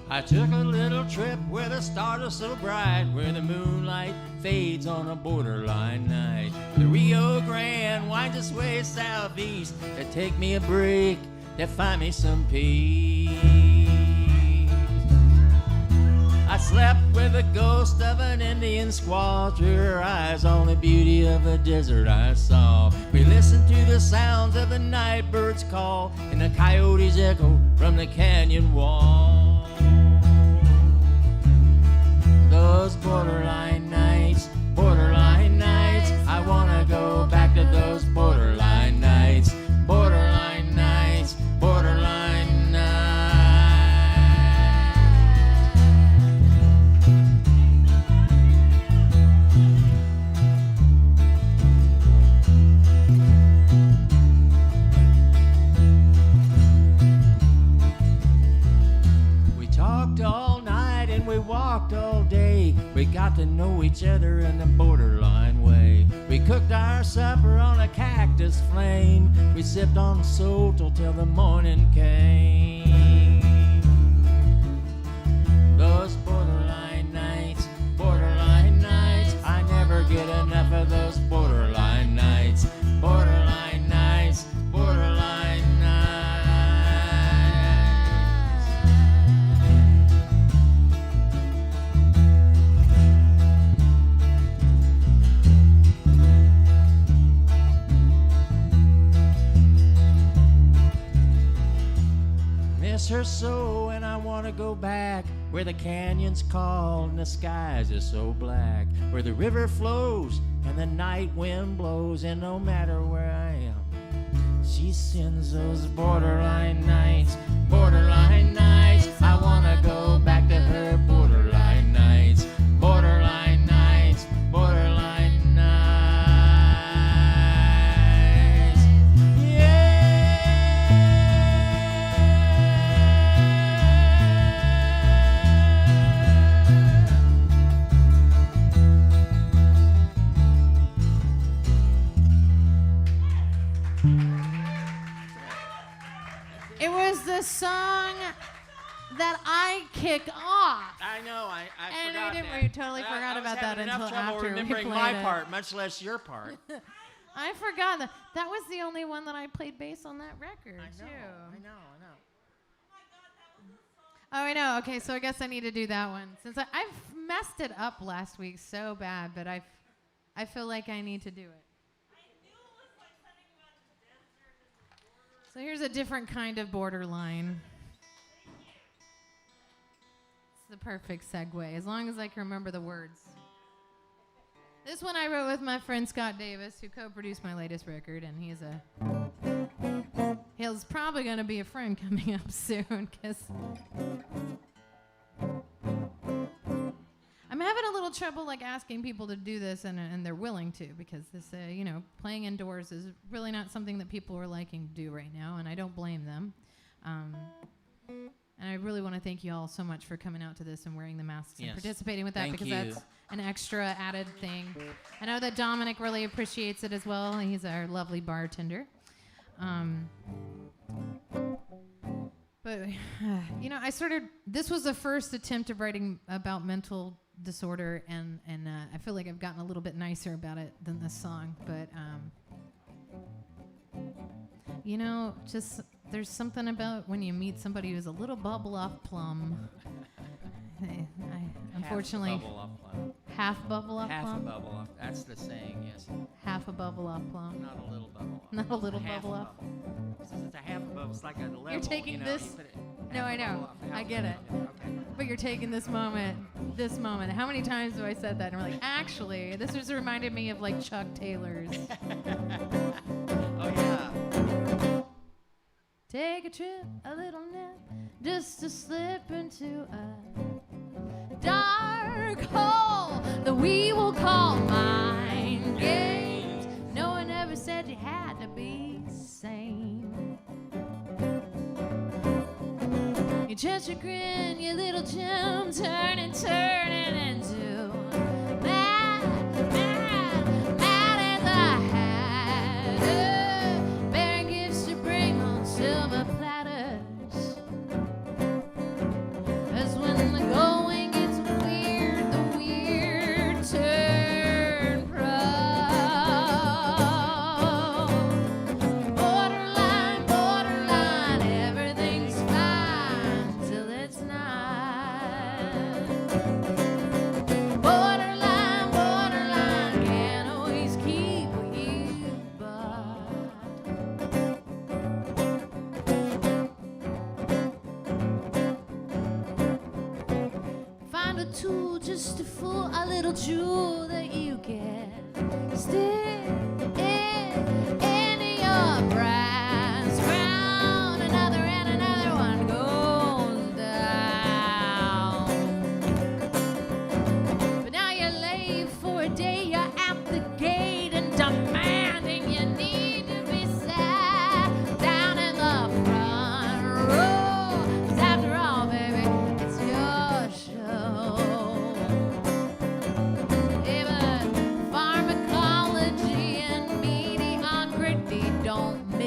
I took a little trip where the stars are so bright, where the moonlight fades on a borderline night. The Rio Grande winds its way southeast to take me a break, to find me some peace. I slept with the ghost of an Indian squaw, through her eyes all the beauty of the desert I saw. We listened to the sounds of the night birds call, and the coyotes echo from the canyon wall. Those borderline nights, I wanna go back to those borderline nights, borderline nights, borderline nights. We talked all night and we walked all day. We got to know each other in the borderline way. We cooked our supper on a cactus flame. We sipped on Soto till the morning came. Those borderline nights, I never get enough of those borderline nights, borderline nights, borderline nights. Miss her so, and I wanna go back where the canyons call and the skies are so black, where the river flows and the night wind blows, and no matter where I am, she sends those borderline nights, borderline nights. I wanna go back to her borderline nights, borderline nights, borderline nights. Yeah. It was the song that I kick off. I know, I And forgot we didn't- that. we totally forgot I was about that having enough until trouble after we remembering played my it. part, much less your part. I forgot that. That was the only one that I played bass on that record, I know. Oh, I know. Okay, so I guess I need to do that one. Since I've messed it up last week so bad, but I feel like I need to do it. So here's a different kind of borderline. It's the perfect segue, as long as I can remember the words. This one I wrote with my friend Scott Davis, who co-produced my latest record, and he's probably going to be a friend coming up soon, because I'm having a little trouble like asking people to do this, and they're willing to, because this, playing indoors is really not something that people are liking to do right now, and I don't blame them. And I really want to thank you all so much for coming out to this and wearing the masks and Yes. participating with that, Thank because you. that's an extra added thing. I know that Dominic really appreciates it as well. He's our lovely bartender. But, this was the first attempt of writing about mental disorder, and I feel like I've gotten a little bit nicer about it than this song. But, just there's something about when you meet somebody who's a little bubble off plum. Unfortunately, half bubble off Half a plum? bubble off. That's the saying, yes. Half a bubble off plum. Not a little bubble off. Not a little half bubble a off. bubble. Since it's a half a bubble, it's like a level. You're taking you know, this- you put it No, half I a bubble know. off, half I a get it. bubble. Okay. But you're taking this moment. How many times do I said that? And we're like, actually, this just reminded me of like Chuck Taylor's. Oh, yeah. Take a trip, a little nap, just to slip into a dark hole that we will call mind games. No one ever said you had to be sane. You just your grin, your little gem, turning into mad as a hatter. Bearing gifts to bring on silver platters. 'Cause when the going gets weird, the weird turn pro. Borderline, everything's fine till it's not. Borderline, can't always keep what you bought. Find a tool just to fool a little jewel that you get. Stick it into your brass crown. Another and another one goes down. But now you're late for a day, you're at the gate and demanding you need to be sat down in the front row. 'Cause after all, baby, it's your show. Yeah, but pharmacology and mediocrity don't mix.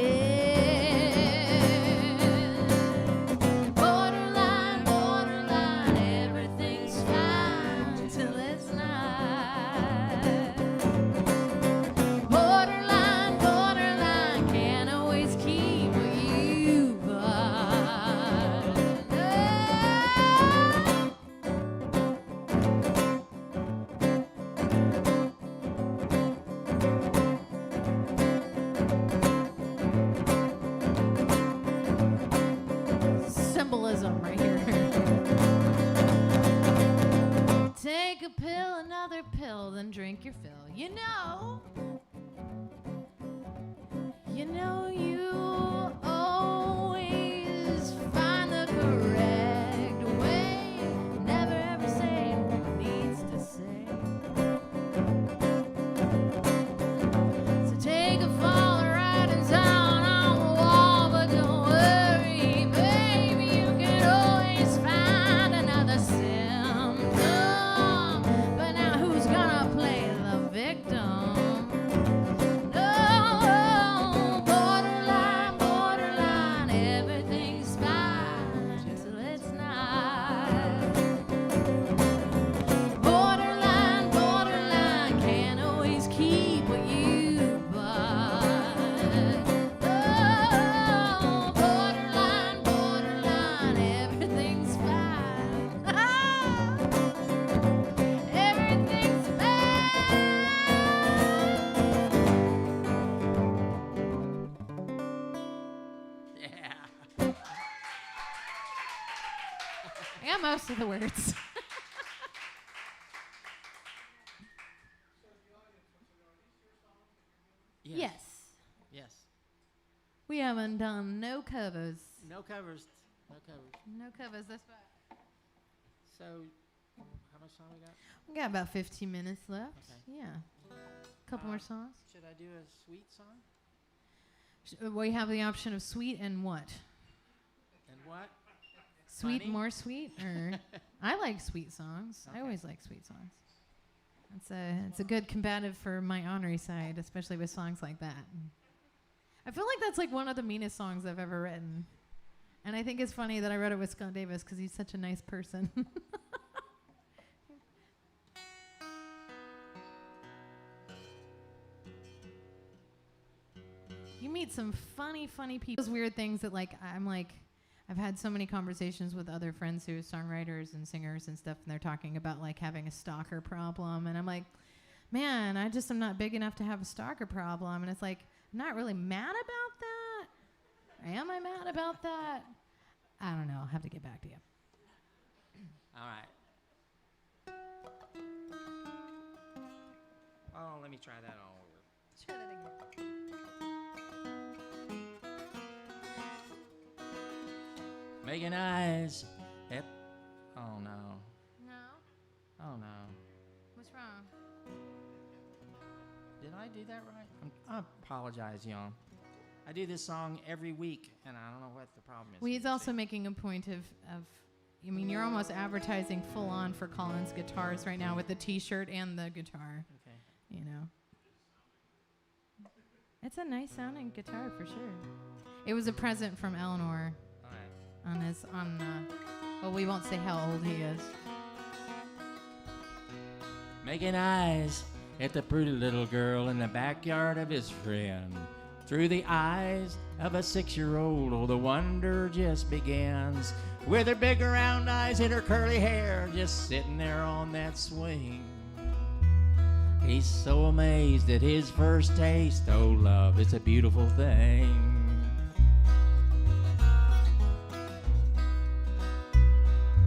Borderline, everything's fine till it's not. Borderline, can't always keep what you bought. Symbolism right here. Take a pill, another pill, then drink your fill. You know you always find the correct way. Never ever say what needs to say. So take a fall, writing down on the wall, but don't worry, baby, you can always find another symptom. But now who's gonna play the victim? No, borderline, everything's fine till it's not. Borderline, can't always keep what you bought. Oh, borderline, everything's fine. Everything's fine. Yeah. I got most of the words. Yes. Yes. We haven't done no covers. No covers. No covers. No covers this far. So, how much time we got? We got about 15 minutes left. Okay. Yeah. Couple more songs. Should I do a sweet song? We have the option of sweet and what? And what? Sweet, Funny? more sweet? Or I like sweet songs. I Okay. always like sweet songs. It's a good combative for my ornery side, especially with songs like that. I feel like that's like one of the meanest songs I've ever written. And I think it's funny that I wrote it with Scott Davis because he's such a nice person. You meet some funny people. Those weird things that I've had so many conversations with other friends who are songwriters and singers and stuff, and they're talking about like having a stalker problem. And I'm like, man, I just am not big enough to have a stalker problem. And it's like, I'm not really mad about that. Am I mad about that? I don't know. I'll have to get back to you. All right. Oh, let me try that all over. Try that again. Making eyes at. Oh no. No. I do that right? I apologize, y'all. I do this song every week, and I don't know what the problem is. Well, he's also making a point of, I mean, you're almost advertising full on for Colin's guitars right now with the T-shirt and the guitar. Okay. You know, it's a nice sounding guitar for sure. It was a present from Eleanor All right. well, we won't say how old he is. Making eyes at the pretty little girl in the backyard of his friend. Through the eyes of a 6-year-old, oh, the wonder just begins. With her big round eyes and her curly hair, just sitting there on that swing. He's so amazed at his first taste. Oh, love, it's a beautiful thing.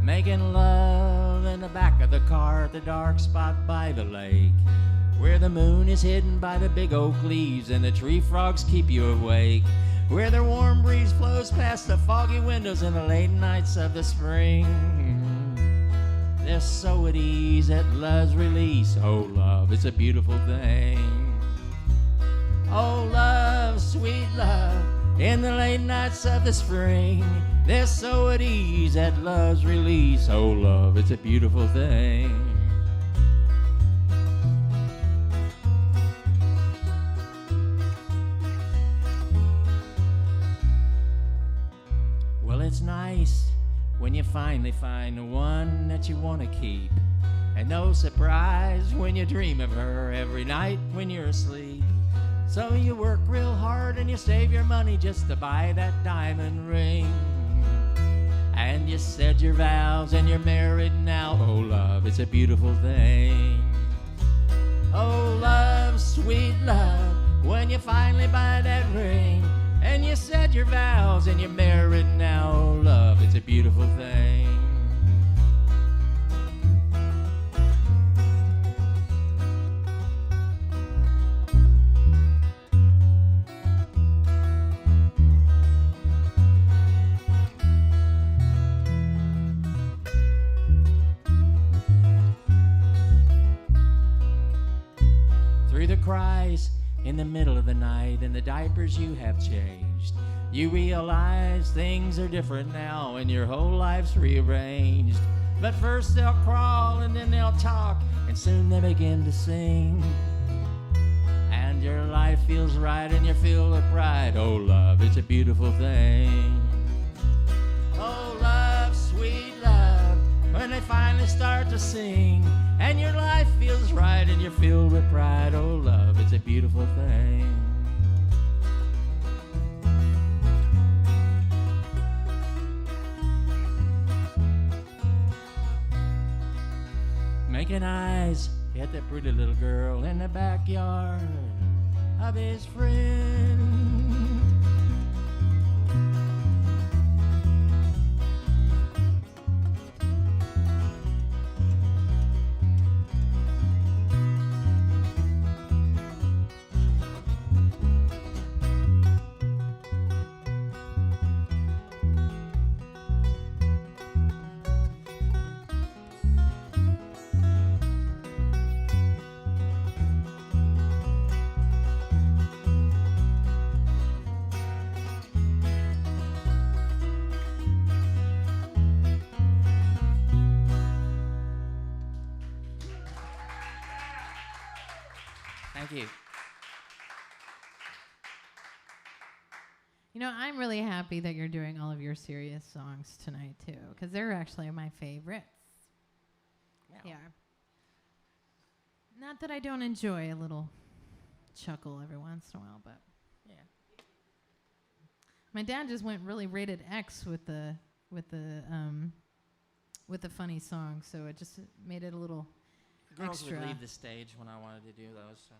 Making love in the back of the car at the dark spot by the lake, where the moon is hidden by the big oak leaves and the tree frogs keep you awake, where the warm breeze flows past the foggy windows in the late nights of the spring. They're so at ease at love's release. Oh, love, it's a beautiful thing. Oh, love, sweet love, in the late nights of the spring. They're so at ease at love's release. Oh, love, it's a beautiful thing. Well, it's nice when you finally find the one that you want to keep. And no surprise when you dream of her every night when you're asleep. So you work real hard and you save your money just to buy that diamond ring. And you said your vows and you're married now. Oh, love, it's a beautiful thing. Oh, love, sweet love, when you finally buy that ring. And you said your vows and you're married now. Oh, love, it's a beautiful thing. Through the cries in the middle of the night and the diapers you have changed, you realize things are different now and your whole life's rearranged. But first they'll crawl and then they'll talk and soon they begin to sing. And your life feels right and you're filled with pride. Oh, love, it's a beautiful thing. Oh, love, sweet love, when they finally start to sing. And your life feels right and you're filled with pride. Oh, love, it's a beautiful thing. Making eyes at that pretty little girl in the backyard of his friend. Thank you. You know, I'm really happy that you're doing all of your serious songs tonight, too, because they're actually my favorites. Yeah. Not that I don't enjoy a little chuckle every once in a while, but Yeah. my dad just went really rated X with the funny song, so it just made it a little Girls extra. would leave the stage when I wanted to do those. So.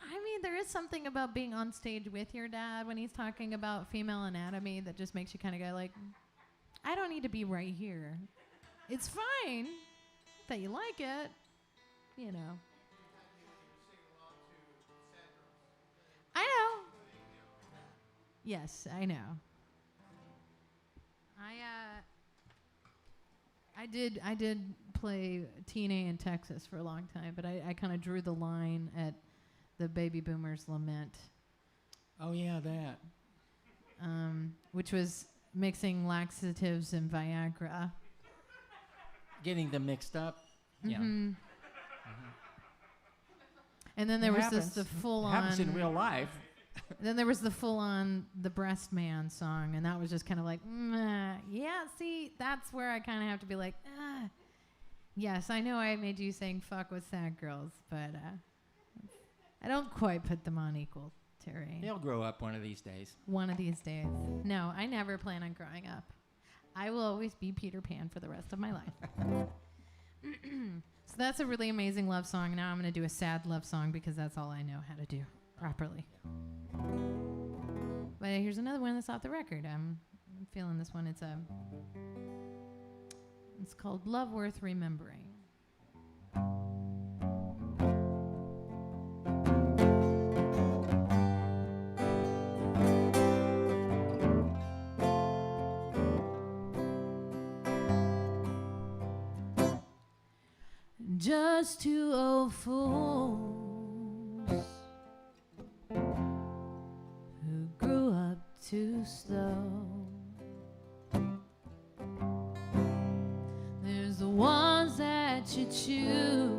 I mean, there is something about being on stage with your dad when he's talking about female anatomy that just makes you kind of go like, I don't need to be right here. It's fine that you like it, you know. I know. Yes, I know. I did play Teen A in Texas for a long time, but I kind of drew the line at the baby boomers lament, Oh yeah, that. which was mixing laxatives and Viagra. Getting them mixed up. Yeah. Mhm. And then there It was happens. the full It on. happens in real life. Then there was the full on the breast man song, and that was just kind of like, yeah. See, that's where I kind of have to be like, yes, I know I made you sing "fuck with sad girls," but I don't quite put them on equal terrain. They'll grow up one of these days. One of these days. No, I never plan on growing up. I will always be Peter Pan for the rest of my life. So that's a really amazing love song. Now I'm going to do a sad love song because that's all I know how to do properly. But here's another one that's off the record. I'm feeling this one. It's called Love Worth Remembering. Just two old fools who grew up too slow. There's the ones that you choose,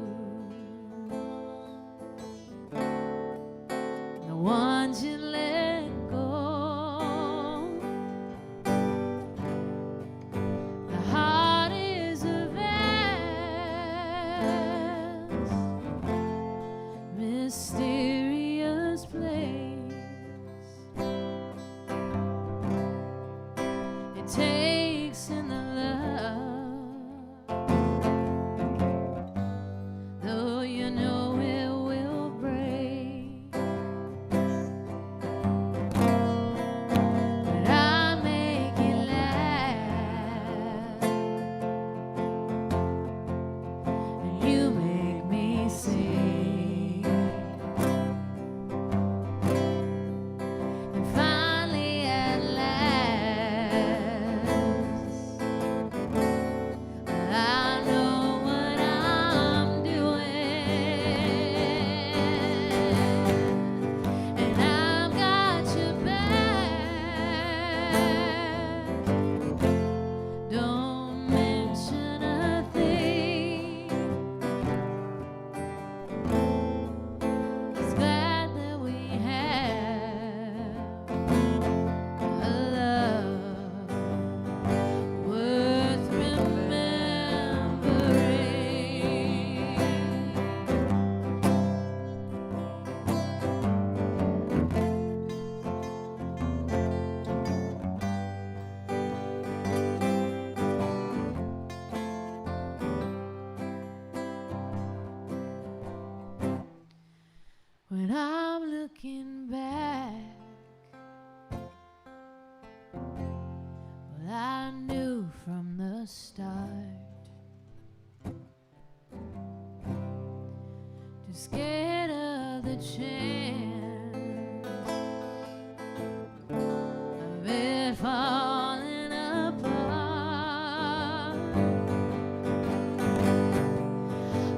the ones you let go. The heart is a vast, mysterious place. It takes in the love, though you know it will break. But I make it laugh, and you make me sing. And finally at last, I know what I'm doing, and I've got your back. Don't mention a thing. Just glad that we have a love worth remembering. When I'm looking back, well, I knew from the start, too scared of the chance of it falling apart.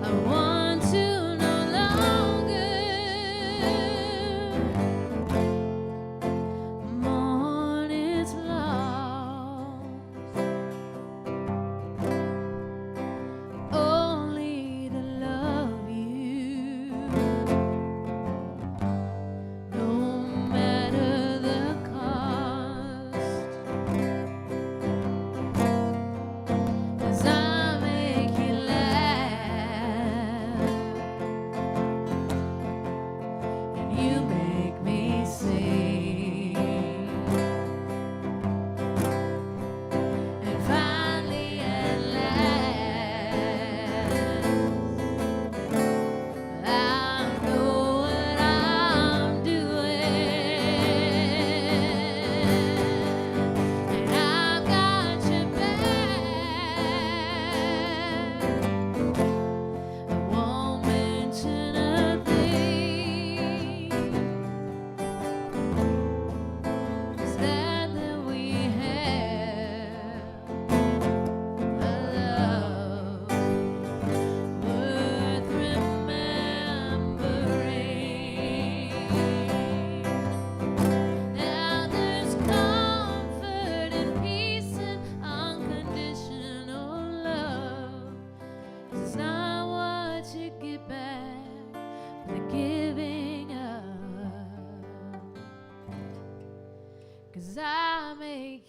I want to no longer mourn its loss, only to love you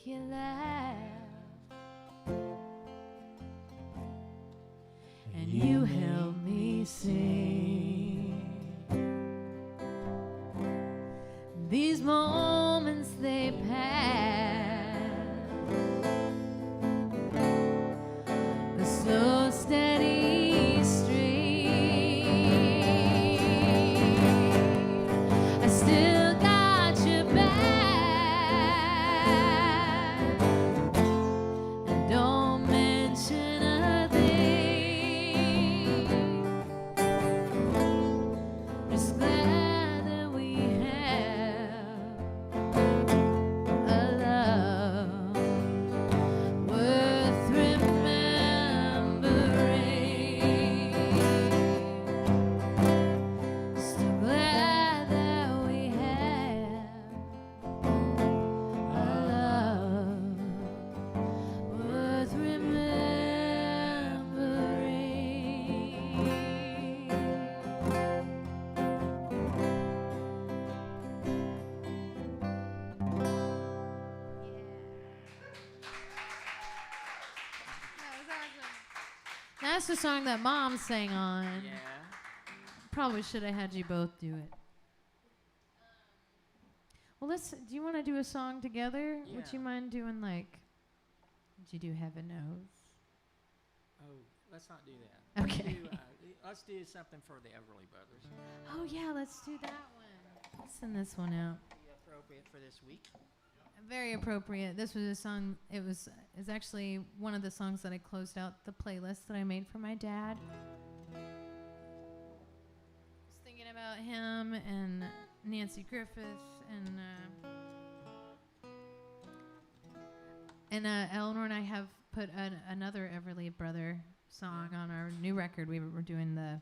you laugh. And you help me sing. These moments they pass, the slow steady stream. I still got your back, and don't mention a thing. Just glad that we have a love worth remembering. Still glad that we have a love worth remembering. That's the song that Mom sang on. Yeah. Probably should have had you both do it. Well, do you want to do a song together? Would Yeah. you mind doing like, would you do Heaven Knows? Oh, let's not do that. Okay. Let's do something for the Everly Brothers. Oh yeah, let's do that one. Let's send this one out. Be appropriate for this week. Very appropriate. This was a song. It's actually one of the songs that I closed out the playlist that I made for my dad. I was thinking about him and Nancy Griffith and Eleanor and I have put another Everly Brother song on our new record. We were doing the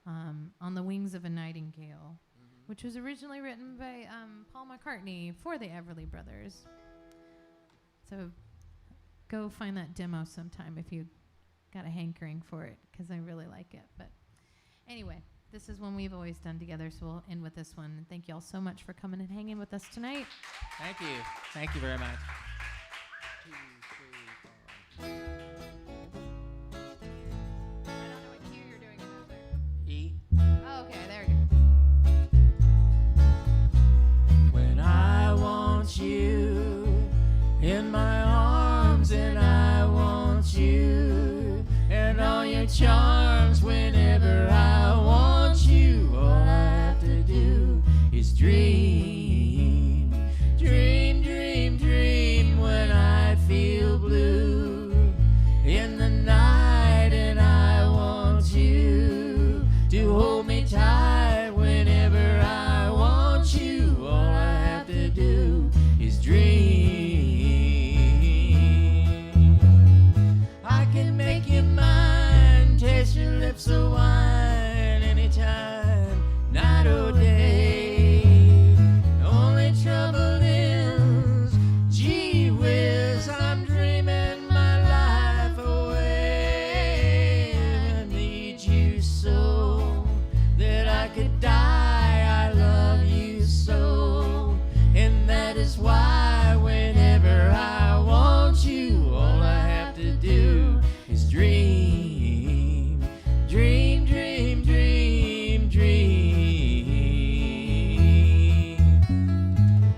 On the Wings of a Nightingale, which was originally written by Paul McCartney for the Everly Brothers. So go find that demo sometime if you got a hankering for it, because I really like it. But anyway, this is one we've always done together, so we'll end with this one. And thank you all so much for coming and hanging with us tonight. Thank you. Thank you very much. 2, 3, 4. I don't know what key you're doing it out there. E. Oh, okay, there we go. When I want you in my arms, and I want you and all your charms. Whenever I want you, all I have to do is dream, dream, dream, dream. When I feel blue in the night, and I want you to hold me tight. Whenever I want you, all I have to do is dream. I can make you mine, taste your lips of wine anytime, night or day. Only trouble is, gee whiz, I'm dreaming my life away. I need you so that I could die. I love you so, and that is why whenever I want you, all I have to do is dream, dream, dream, dream, dream.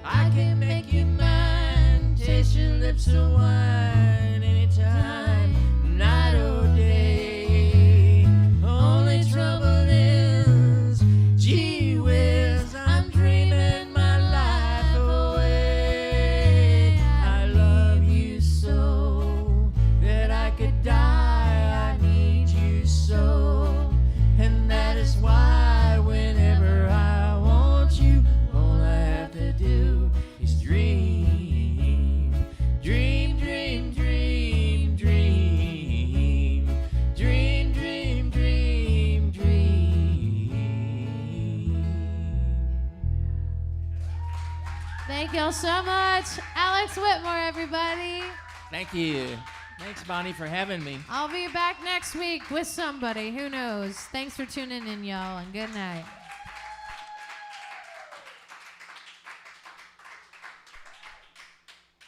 I can make you mine, taste your lips of wine anytime, night or day. Only trouble is, gee whiz, I'm dreaming my life away. I love you so that I could die. I need you so, and that is why whenever I want you, all I have to do is dream, dream, dream, dream, dream, dream, dream, dream, dream. Thank y'all so much. Alex Whitmore, everybody. Thank you. Thanks, Bonnie, for having me. I'll be back next week with somebody. Who knows? Thanks for tuning in, y'all, and good night.